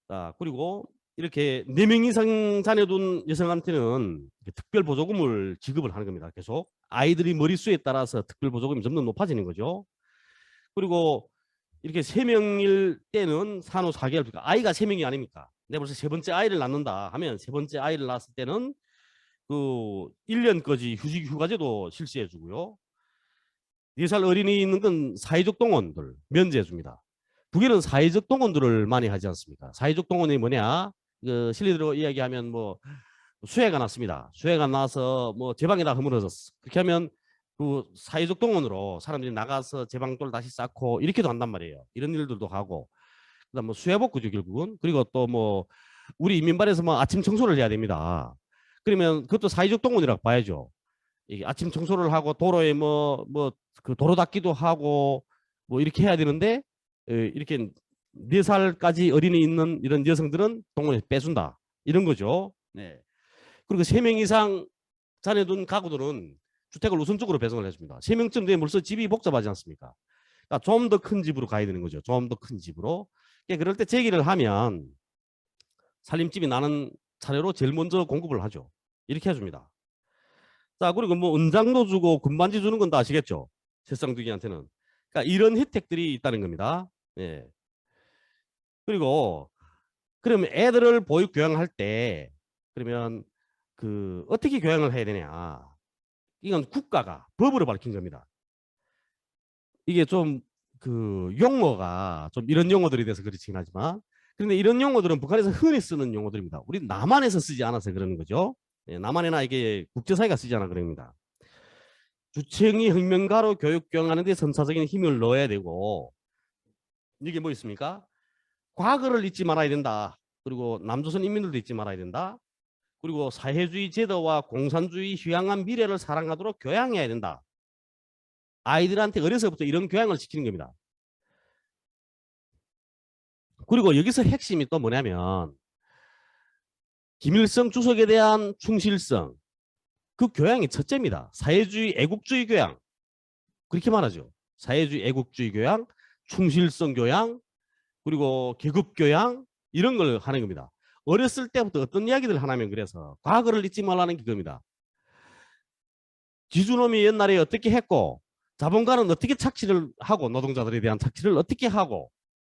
자, 그리고 이렇게 4명 이상 자녀 둔 여성한테는 특별 보조금을 지급을 하는 겁니다. 계속 아이들이 머릿수에 따라서 특별 보조금이 점점 높아지는 거죠. 그리고 이렇게 3명일 때는 산후 4개월, 그러니까 아이가 3명이 아닙니까? 내가 벌써 3번째 아이를 낳는다 하면 3번째 아이를 낳았을 때는 그 1년까지 휴가제도 실시해 주고요. 4살 어린이 있는 건 사회적 동원들 면제해 줍니다. 북에는 사회적 동원들을 많이 하지 않습니까? 사회적 동원이 뭐냐? 그 실리대로 이야기하면 뭐 수해가 났습니다. 수해가 나서 뭐 제방에다 허물어졌어. 그렇게 하면 그 사회적 동원으로 사람들이 나가서 제방돌 다시 쌓고 이렇게도 한단 말이에요. 이런 일들도 하고 그다음 뭐 수해복구죠 결국은. 그리고 또 뭐 우리 인민발에서 뭐 아침 청소를 해야 됩니다. 그러면 그것도 사회적 동원이라고 봐야죠. 이게 아침 청소를 하고 도로에 그 도로 닦기도 하고 뭐 이렇게 해야 되는데 이렇게 4살까지 어린이 있는 이런 여성들은 동원에 빼준다. 이런 거죠. 네. 그리고 3명 이상 자녀 둔 가구들은 주택을 우선적으로 배정을 해줍니다. 3명쯤 되면 벌써 집이 복잡하지 않습니까? 그러니까 좀 더 큰 집으로 가야 되는 거죠. 좀 더 큰 집으로. 그러니까 그럴 때 제기를 하면 살림집이 나는 차례로 제일 먼저 공급을 하죠. 이렇게 해줍니다. 자, 그리고 뭐 은장도 주고 군반지 주는 건 다 아시겠죠? 새쌍둥이한테는. 그러니까 이런 혜택들이 있다는 겁니다. 예. 그리고 그러면 애들을 보육 교양할 때 그러면 어떻게 교양을 해야 되냐? 이건 국가가 법으로 밝힌 겁니다. 이게 좀 용어가 좀 이런 용어들이 돼서 그렇긴 하지만 그런데 이런 용어들은 북한에서 흔히 쓰는 용어들입니다. 우리 남한에서 쓰지 않아서 그러는 거죠. 예, 남한이나 이게 국제사회가 쓰지 않아 그럽니다. 주체형이 혁명가로 교육 교양하는 데 선사적인 힘을 넣어야 되고 이게 뭐 있습니까? 과거를 잊지 말아야 된다. 그리고 남조선 인민들도 잊지 말아야 된다. 그리고 사회주의 제도와 공산주의 휴양한 미래를 사랑하도록 교양해야 된다. 아이들한테 어려서부터 이런 교양을 시키는 겁니다. 그리고 여기서 핵심이 또 뭐냐면 김일성 주석에 대한 충실성, 그 교양이 첫째입니다. 사회주의 애국주의 교양, 그렇게 말하죠. 사회주의 애국주의 교양, 충실성 교양, 그리고 계급 교양 이런 걸 하는 겁니다. 어렸을 때부터 어떤 이야기들 하냐면 그래서 과거를 잊지 말라는 그겁니다. 지주놈이 옛날에 어떻게 했고 자본가는 어떻게 착취를 하고 노동자들에 대한 착취를 어떻게 하고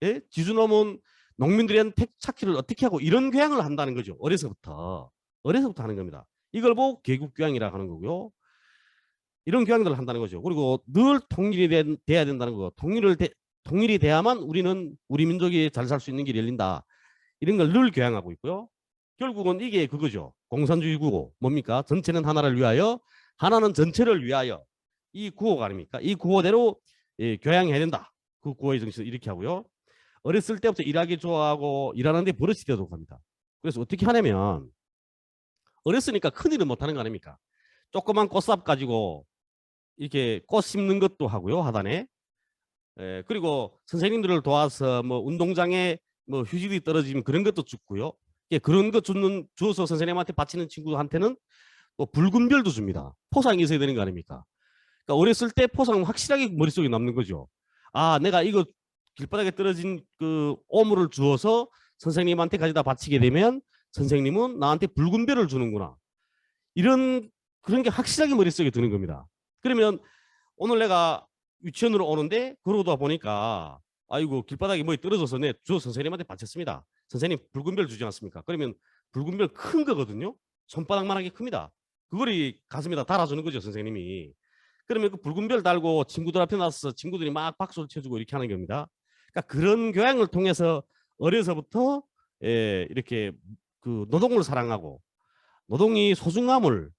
예? 지주놈은 농민들에 대한 착취를 어떻게 하고 이런 교양을 한다는 거죠. 어려서부터 하는 겁니다. 이걸 보고 계급교양이라고 하는 거고요. 이런 교양들을 한다는 거죠. 그리고 늘 통일이 돼야 된다는 거. 통일이 돼야만 우리 민족이 잘 살 수 있는 길이 열린다. 이런 걸 늘 교양하고 있고요. 결국은 이게 그거죠. 공산주의 구호. 뭡니까? 전체는 하나를 위하여, 하나는 전체를 위하여. 이 구호가 아닙니까? 이 구호대로 교양해야 된다. 그 구호의 정신을 이렇게 하고요. 어렸을 때부터 일하기 좋아하고 일하는데 버릇이 되도록 합니다. 그래서 어떻게 하냐면 어렸으니까 큰일은 못하는 거 아닙니까? 조그만 꽃삽 가지고 이렇게 꽃 심는 것도 하고요. 하단에. 그리고 선생님들을 도와서 뭐 운동장에 뭐 휴지들이 떨어지면 그런 것도 줍고요. 그런 거 주어서 선생님한테 바치는 친구한테는 또 붉은 별도 줍니다. 포상이 있어야 되는 거 아닙니까? 그러니까 어렸을 때 포상은 확실하게 머릿속에 남는 거죠. 아, 내가 이거 길바닥에 떨어진 그 오물을 주어서 선생님한테 가져다 바치게 되면 선생님은 나한테 붉은 별을 주는구나. 그런 게 확실하게 머릿속에 드는 겁니다. 그러면 오늘 내가 유치원으로 오는데 그러다 보니까 아이고 길바닥에 뭐 떨어져서 저 선생님한테 바쳤습니다. 선생님 붉은 별 주지 않습니까? 그러면 붉은 별 큰 거거든요. 손바닥만하게 큽니다. 그거를 가슴에다 달아주는 거죠 선생님이. 그러면 그 붉은 별 달고 친구들 앞에 나서 친구들이 막 박수를 쳐주고 이렇게 하는 겁니다. 그러니까 그런 교양을 통해서 어려서부터 이렇게 그 노동을 사랑하고 노동이 소중함을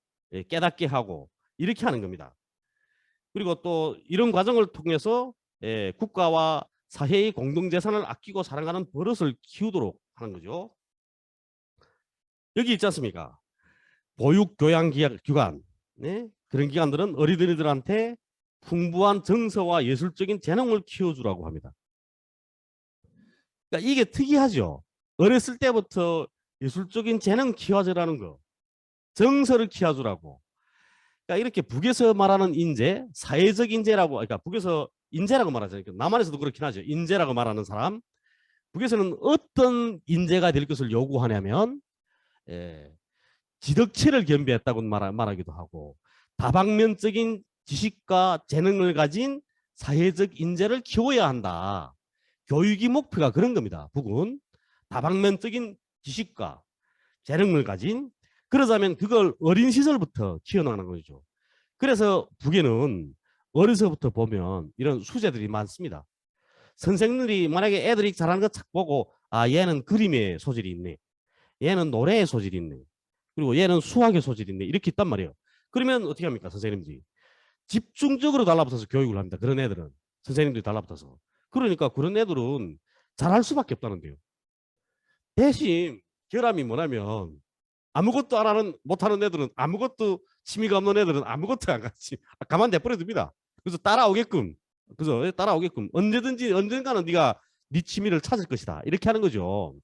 깨닫게 하고 이렇게 하는 겁니다. 그리고 또 이런 과정을 통해서 국가와 사회의 공동재산을 아끼고 사랑하는 버릇을 키우도록 하는 거죠. 여기 있지 않습니까? 보육교양기관, 네? 그런 기관들은 어린이들한테 풍부한 정서와 예술적인 재능을 키워주라고 합니다. 그러니까 이게 특이하죠. 어렸을 때부터 예술적인 재능 키워주라는 거, 정서를 키워주라고. 그러니까 이렇게 북에서 말하는 인재, 사회적 인재라고, 그러니까 북에서 인재라고 말하잖아요. 남한에서도 그렇긴 하죠. 인재라고 말하는 사람. 북에서는 어떤 인재가 될 것을 요구하냐면, 예, 지덕체를 겸비했다고 말하기도 하고, 다방면적인 지식과 재능을 가진 사회적 인재를 키워야 한다. 교육의 목표가 그런 겁니다. 북은 다방면적인 지식과 재능을 가진, 그러자면 그걸 어린 시절부터 키워나가는 거죠. 그래서 북에는 어려서부터 보면 이런 수재들이 많습니다. 선생님들이 만약에 애들이 잘하는 거 착 보고, 아, 얘는 그림에 소질이 있네, 얘는 노래에 소질이 있네, 그리고 얘는 수학에 소질이 있네, 이렇게 있단 말이에요. 그러면 어떻게 합니까? 선생님들이 집중적으로 달라붙어서 교육을 합니다. 그런 애들은 선생님들이 달라붙어서. 그러니까 그런 애들은 잘할 수밖에 없다는데요. 대신 결함이 뭐냐면 아무것도 안 하는, 못하는 애들은, 아무것도 취미가 없는 애들은 아무것도 안 같이 가만 내버려 둡니다. 그래서 따라오게끔, 그죠? 따라오게끔 언제든지 언젠가는 네가 네 취미를 찾을 것이다, 이렇게 하는 거죠.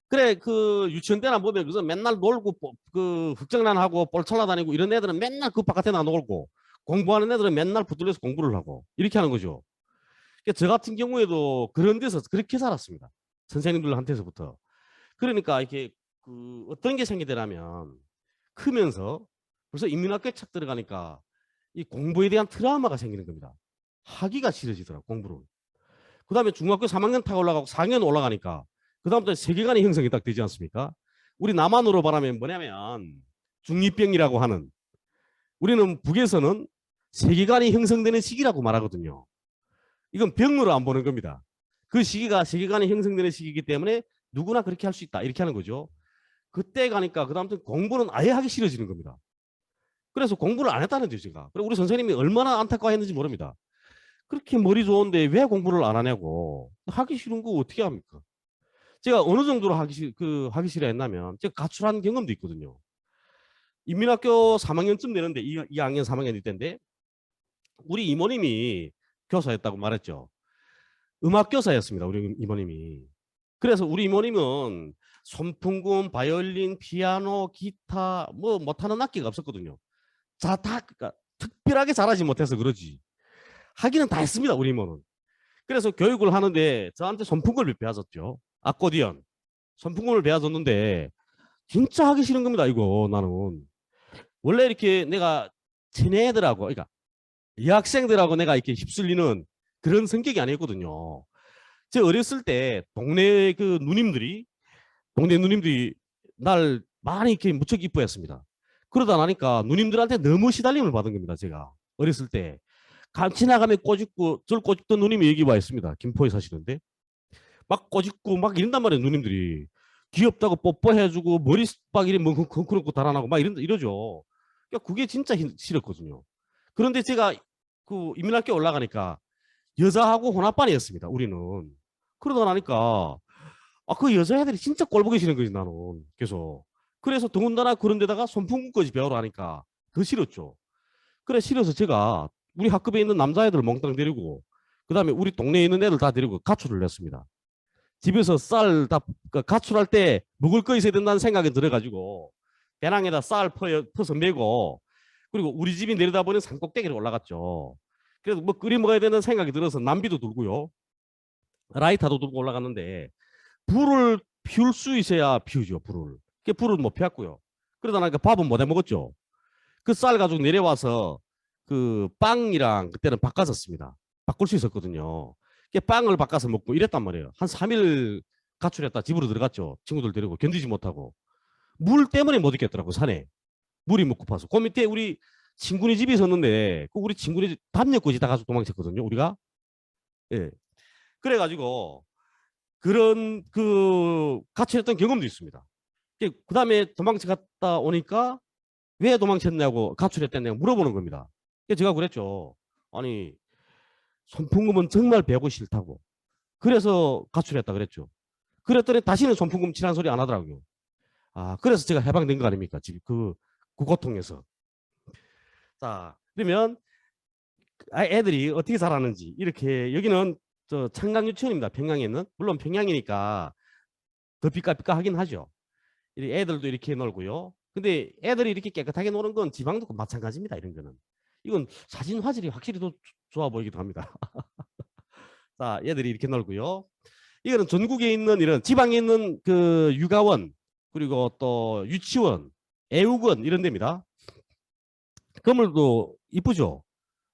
그래, 그 유치원 때나 보면 그래서 맨날 놀고 그 흑장난하고 뻘쳐나다니고 이런 애들은 맨날 그 바깥에 나 놀고, 공부하는 애들은 맨날 붙들려서 공부를 하고, 이렇게 하는 거죠. 그러니까 저 같은 경우에도 그런 데서 그렇게 살았습니다. 선생님들한테서부터. 그러니까 이렇게 그 어떤 게 생기더라면 크면서 벌써 인민학교에 착 들어가니까 이 공부에 대한 트라우마가 생기는 겁니다. 하기가 싫어지더라고, 공부를. 그 다음에 중학교 3학년 타고 올라가고 4학년 올라가니까 그다음부터 세계관의 형성이 딱 되지 않습니까? 우리 남한으로 말하면 뭐냐면 중이병이라고 하는, 우리는 북에서는 세계관이 형성되는 시기라고 말하거든요. 이건 병으로 안 보는 겁니다. 그 시기가 세계관이 형성되는 시기이기 때문에 누구나 그렇게 할 수 있다, 이렇게 하는 거죠. 그때 가니까 그다음부터 공부는 아예 하기 싫어지는 겁니다. 그래서 공부를 안 했다는 거죠, 제가. 그리고 우리 선생님이 얼마나 안타까워했는지 모릅니다. 그렇게 머리 좋은데 왜 공부를 안 하냐고. 하기 싫은 거 어떻게 합니까? 제가 어느 정도로 하기 싫어 했냐면 제가 가출한 경험도 있거든요. 인민학교 3학년쯤 되는데 2학년 3학년 때인데 우리 이모님이 교사였다고 말했죠. 음악교사였습니다, 우리 이모님이. 그래서 우리 이모님은 손풍금, 바이올린, 피아노, 기타 뭐 못하는 악기가 없었거든요. 다 그러니까 특별하게 잘하지 못해서 그러지 하기는 다 했습니다, 우리 이모는. 그래서 교육을 하는데 저한테 손풍금을 배워줬죠. 아코디언, 손풍금을 배워줬는데 진짜 하기 싫은 겁니다, 이거. 나는 원래 이렇게 내가 친애들하고, 그러니까 여학생들하고 내가 이렇게 휩쓸리는 그런 성격이 아니었거든요. 제가 어렸을 때 동네 누님들이 날 많이 이렇게 무척 이뻐했습니다. 그러다 나니까 누님들한테 너무 시달림을 받은 겁니다, 제가. 어렸을 때. 지나가면 꼬집고, 저를 꼬집던 누님이 여기 와 있습니다. 김포에 사시는데. 막 꼬집고 막 이런단 말이에요, 누님들이. 귀엽다고 뽀뽀해주고, 머리 막 이래 뭐 컹컹컹 달아나고 막 이러죠. 그러니까 그게 진짜 싫었거든요. 그런데 제가 그 인민학교 올라가니까 여자하고 혼합반이었습니다, 우리는. 그러다 나니까 그 여자애들이 진짜 꼴보기 싫은 거지, 나는. 계속. 그래서 더군다나 그런 데다가 손풍구까지 배우러 하니까 더 싫었죠. 그래, 싫어서 제가 우리 학급에 있는 남자애들 몽땅 데리고 그다음에 우리 동네에 있는 애들 다 데리고 가출을 냈습니다. 집에서 쌀 다 가출할 때 먹을 거 있어야 된다는 생각이 들어가지고 배낭에다 쌀 퍼서 메고, 그리고 우리 집이 내려다보는 산꼭대기로 올라갔죠. 그래서 뭐 끓여 먹어야 되는 생각이 들어서 남비도 들고요, 라이터도 들고 올라갔는데 불을 피울 수 있어야 피우죠, 불을. 불을 못 피웠고요. 그러다 나니까 밥은 못 해 먹었죠. 그 쌀 가지고 내려와서 그 빵이랑 그때는 바꿨었습니다. 바꿀 수 있었거든요. 빵을 바꿔서 먹고 이랬단 말이에요. 한 3일 가출했다 집으로 들어갔죠. 친구들 데리고 견디지 못하고. 물 때문에 못 있겠더라고, 산에. 물이 못 고파서. 그 밑에 우리 친구네 집이 있었는데 그 우리 친구네 집 담요까지 다 가지고 도망쳤거든요, 우리가. 예. 그래가지고 그런 그 가출했던 경험도 있습니다. 그 다음에 도망쳤다 오니까 왜 도망쳤냐고, 가출했다냐고 물어보는 겁니다. 제가 그랬죠. 아니, 손풍금은 정말 배우고 싫다고. 그래서 가출했다 그랬죠. 그랬더니 다시는 손풍금 치라는 소리 안 하더라고요. 아, 그래서 제가 해방된 거 아닙니까? 지금 그 고통에서. 자, 그러면 애들이 어떻게 자라는지 이렇게 여기는 저 청강 유치원입니다. 평양에 있는. 물론 평양이니까 더 삐까삐까 하긴 하죠. 애들도 이렇게 놀고요. 근데 애들이 이렇게 깨끗하게 노는 건 지방도 마찬가지입니다. 이런 거는. 이건 사진 화질이 확실히 더 좋아 보이기도 합니다. 자, 애들이 이렇게 놀고요. 이거는 전국에 있는 이런 지방에 있는 그 육아원 그리고 또 유치원, 애육원 이런 데입니다. 건물도 이쁘죠.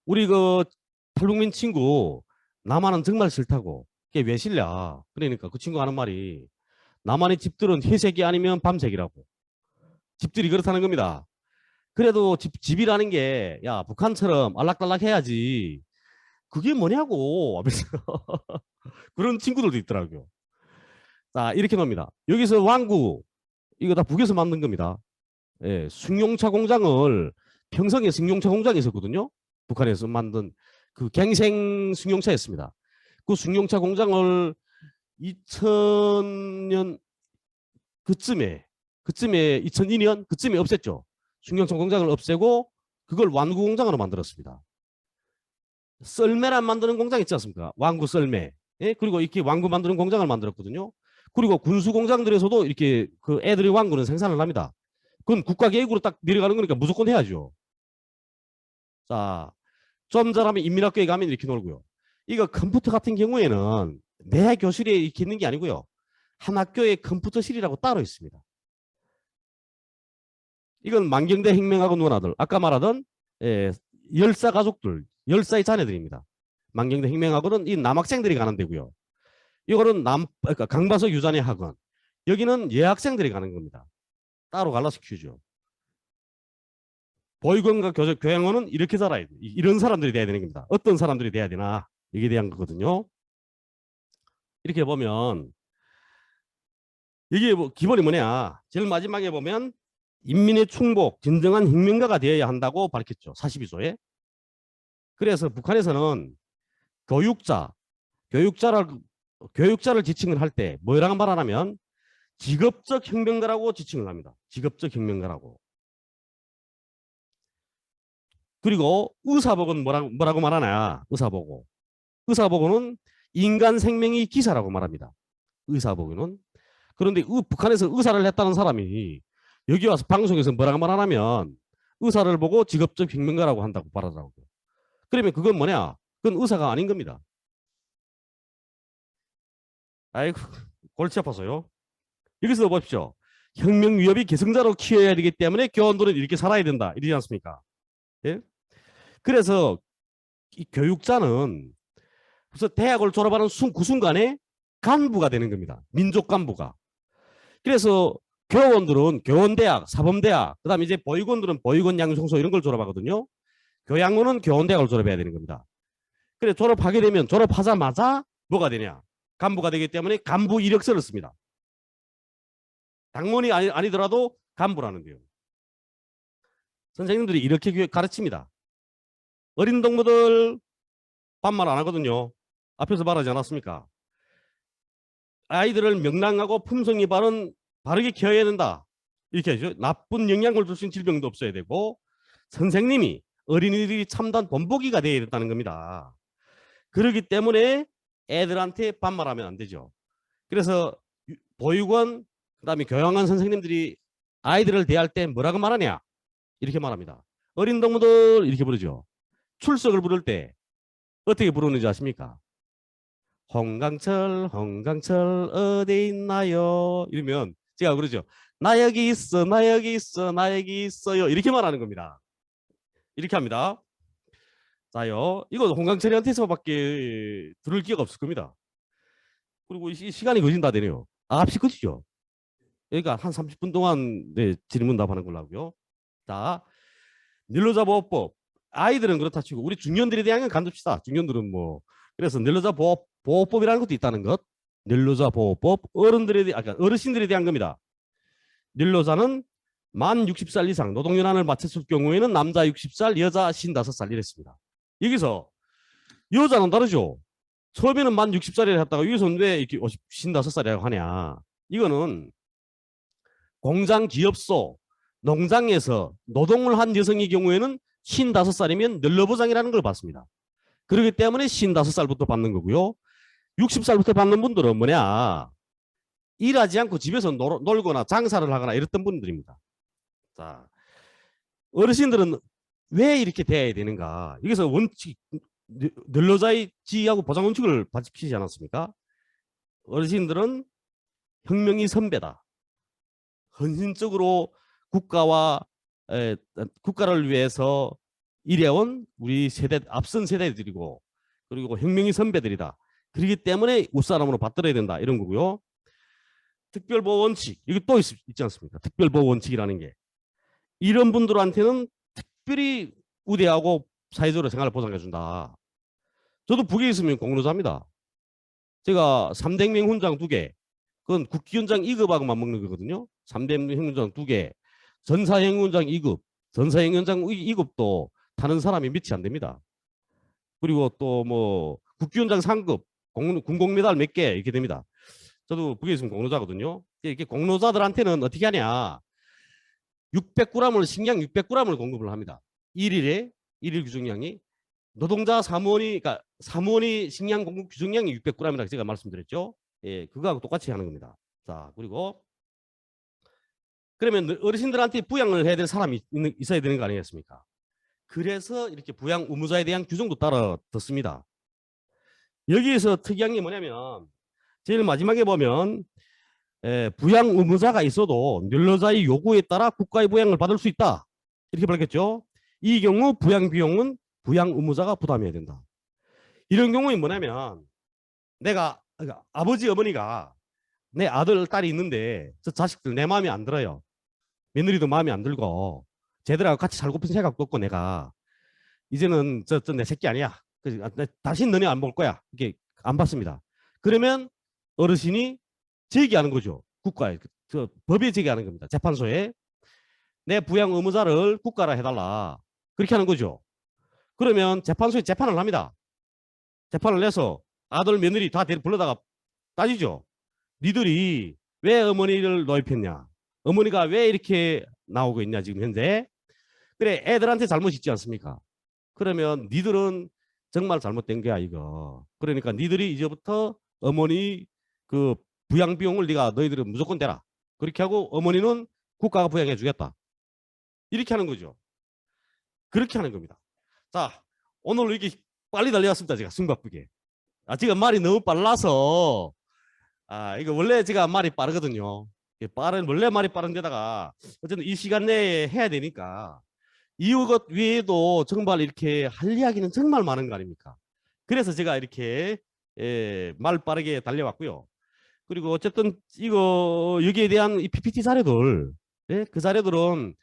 우리 그 탈북민 친구 남한은 정말 싫다고. 그게 왜 싫냐. 그러니까 그 친구 하는 말이 남한의 집들은 회색이 아니면 밤색이라고. 집들이 그렇다는 겁니다. 그래도 집이라는 게 야 북한처럼 알락달락 해야지. 그게 뭐냐고 하면서 그런 친구들도 있더라고요. 자 이렇게 놉니다. 여기서 왕구 이거 다 북에서 만든 겁니다. 예, 승용차 공장을 평성에 승용차 공장이 있었거든요. 북한에서 만든 그 갱생 승용차였습니다. 그 승용차 공장을 2000년 그쯤에 2002년 그쯤에 없앴죠. 승용차 공장을 없애고 그걸 완구 공장으로 만들었습니다. 썰매란 만드는 공장 있지 않습니까? 완구 썰매. 예? 그리고 이렇게 완구 만드는 공장을 만들었거든요. 그리고 군수 공장들에서도 이렇게 그 애들이 완구는 생산을 합니다. 그건 국가 계획으로 딱 내려가는 거니까 무조건 해야죠. 자, 좀 잘하면 인민학교에 가면 이렇게 놀고요. 이거 컴퓨터 같은 경우에는 내 교실에 이렇게 있는 게 아니고요. 한 학교에 컴퓨터실이라고 따로 있습니다. 이건 만경대 혁명하고 누나들, 아까 말하던 열사 가족들, 열사의 자녀들입니다. 만경대 혁명하고는 이 남학생들이 가는 데고요. 이거는 그러니까 강바석 유자의 학원. 여기는 여학생들이 가는 겁니다. 따로 갈라서 키우죠. 보육원과 교양원은 이렇게 살아야 돼. 이런 사람들이 돼야 되는 겁니다. 어떤 사람들이 돼야 되나 이게 대한 거거든요. 이렇게 보면 이게 뭐 기본이 뭐냐. 제일 마지막에 보면 인민의 충복, 진정한 혁명가가 되어야 한다고 밝혔죠. 42조에. 그래서 북한에서는 교육자를 지칭을 할 때 뭐라고 말하냐면 직업적 혁명가라고 지칭을 합니다. 직업적 혁명가라고. 그리고 의사복은 뭐라고 말하냐. 의사복은 인간 생명의 기사라고 말합니다. 의사복은. 그런데 북한에서 의사를 했다는 사람이 여기 와서 방송에서 뭐라고 말하냐면 의사를 보고 직업적 혁명가라고 한다고 말하더라고요. 그러면 그건 뭐냐? 그건 의사가 아닌 겁니다. 아이고 골치 아파서요. 여기서 보십시오. 혁명 위협이 계승자로 키워야 되기 때문에 교원들은 이렇게 살아야 된다. 이러지 않습니까? 예? 그래서 이 교육자는 그래서 대학을 졸업하는 그 순간에 간부가 되는 겁니다. 민족 간부가. 그래서 교원들은 교원대학, 사범대학, 그다음에 이제 보육원들은 보육원 양성소 이런 걸 졸업하거든요. 교양원은 교원대학을 졸업해야 되는 겁니다. 그래 졸업하게 되면 졸업하자마자 뭐가 되냐? 간부가 되기 때문에 간부 이력서를 씁니다. 당원이 아니더라도 간부라는데요. 선생님들이 이렇게 가르칩니다. 어린 동무들 반말 안 하거든요. 앞에서 말하지 않았습니까? 아이들을 명랑하고 품성이 바르게 키워야 된다. 이렇게 하죠. 나쁜 영향을 줄 수 있는 질병도 없어야 되고 선생님이 어린이들이 참단 본보기가 되어야 된다는 겁니다. 그렇기 때문에 애들한테 반말하면 안 되죠. 그래서 보육원 그다음에 교양원 선생님들이 아이들을 대할 때 뭐라고 말하냐 이렇게 말합니다. 어린 동무들 이렇게 부르죠. 출석을 부를 때 어떻게 부르는지 아십니까? 홍강철 어디 있나요? 이러면 제가 그러죠. 나 여기 있어 나 여기 있어 나 여기 있어요 이렇게 말하는 겁니다. 이렇게 합니다. 자요 이거 홍강철이한테서밖에 들을 기회가 없을 겁니다. 그리고 시간이 거진다 되네요. 앞시 거지죠. 그러니까 한 30분 동안 네, 질문 답하는 걸로 하고요. 자, 닐로자 보호법. 아이들은 그렇다 치고 우리 중년들에 대한 건 간둡시다. 중년들은 뭐 그래서 닐로자 보호법이라는 것도 있다는 것. 닐로자 보호법 어르신들에 대한 겁니다. 닐로자는 만 60살 이상 노동연한을 마쳤을 경우에는 남자 60살, 여자 55살 이랬습니다. 여기서 여자는 다르죠. 처음에는 만 60살이라 했다가 여기서 왜 이렇게 55살이라고 하냐. 이거는 공장 기업소, 농장에서 노동을 한 여성의 경우에는 55살이면 널러보장이라는 걸 받습니다. 그렇기 때문에 55살부터 받는 거고요. 60살부터 받는 분들은 뭐냐. 일하지 않고 집에서 놀거나 장사를 하거나 이랬던 분들입니다. 자, 어르신들은 왜 이렇게 돼야 되는가? 여기서 원칙, 널러자의 지위하고 보장 원칙을 지키지 않았습니까? 어르신들은 혁명의 선배다. 헌신적으로 국가와 국가를 위해서 일해온 우리 세대 앞선 세대들이고 그리고 혁명의 선배들이다. 그렇기 때문에 웃사람으로 받들어야 된다 이런 거고요. 특별보호 원칙 이게 또 있지 않습니까? 특별보호 원칙이라는 게 이런 분들한테는 특별히 우대하고 사회적으로 생활을 보장해 준다. 저도 북에 있으면 공로자입니다. 제가 3대 혁명 훈장 2개, 그건 국기훈장 2급하고만 먹는 거거든요. 3대 혁명 훈장 2개, 전사혁명 훈장 2급, 전사혁명 훈장 2급도 타는 사람이 몇이 안 됩니다. 그리고 또 뭐 국기훈장 3급, 군공 메달 몇 개 이렇게 됩니다. 저도 북에 있으면 공로자거든요. 이렇게 공로자들한테는 어떻게 하냐? 600g을 식량 600g을 공급을 합니다. 1일에 1일 규정량이 노동자 사무원이 그러니까 사무원이 식량 공급 규정량이 600g이라고 제가 말씀드렸죠. 예, 그거하고 똑같이 하는 겁니다. 자, 그리고 그러면 어르신들한테 부양을 해야 될 사람이 있어야 되는 거 아니겠습니까? 그래서 이렇게 부양 의무자에 대한 규정도 따라 뒀습니다. 여기에서 특이한 게 뭐냐면 제일 마지막에 보면 부양 의무자가 있어도 널러자의 요구에 따라 국가의 부양을 받을 수 있다. 이렇게 밝혔죠. 이 경우 부양 비용은 부양 의무자가 부담해야 된다. 이런 경우에 뭐냐면 내가 그러니까 아버지 어머니가 내 아들 딸이 있는데 저 자식들 내 마음에 안 들어요. 며느리도 마음에 안 들고 쟤들하고 같이 살고 싶은 생각도 없고 내가 이제는 저 내 새끼 아니야. 다시 너네 안 볼 거야. 이게 안 받습니다. 그러면 어르신이 제기하는 거죠. 국가에 법에 제기하는 겁니다. 재판소에 내 부양 의무자를 국가라 해달라. 그렇게 하는 거죠. 그러면 재판소에 재판을 합니다. 재판을 내서 아들 며느리 다 불러다가 따지죠. 니들이 왜 어머니를 노입했냐? 어머니가 왜 이렇게 나오고 있냐 지금 현재? 그래 애들한테 잘못 있지 않습니까? 그러면 니들은 정말 잘못된 게야 이거. 그러니까 니들이 이제부터 어머니 그 부양 비용을 너희들은 무조건 대라. 그렇게 하고 어머니는 국가가 부양해 주겠다. 이렇게 하는 거죠. 그렇게 하는 겁니다. 자, 오늘 이렇게 빨리 달려왔습니다. 제가 숨바쁘게. 지금 말이 너무 빨라서 이거 원래 제가 말이 빠르거든요. 원래 말이 빠른데다가 어쨌든 이 시간 내에 해야 되니까 이것 외에도 정말 이렇게 할 이야기는 정말 많은 거 아닙니까? 그래서 제가 이렇게 말 빠르게 달려왔고요. 그리고 어쨌든 이거 여기에 대한 이 PPT 자료들, 그 자료들은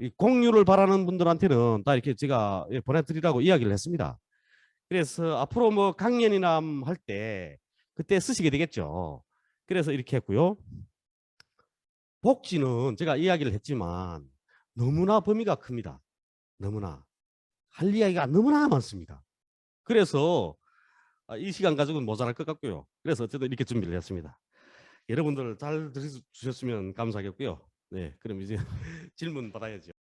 이 공유를 바라는 분들한테는 다 이렇게 제가 보내드리라고 이야기를 했습니다. 그래서 앞으로 뭐 강연이나 할 때 그때 쓰시게 되겠죠. 그래서 이렇게 했고요. 복지는 제가 이야기를 했지만 너무나 범위가 큽니다. 너무나 할 이야기가 너무나 많습니다. 그래서 이 시간 가지고는 모자랄 것 같고요. 그래서 어쨌든 이렇게 준비를 했습니다. 여러분들 잘 들으셨으면 감사하겠고요. 네, 그럼 이제 질문 받아야죠.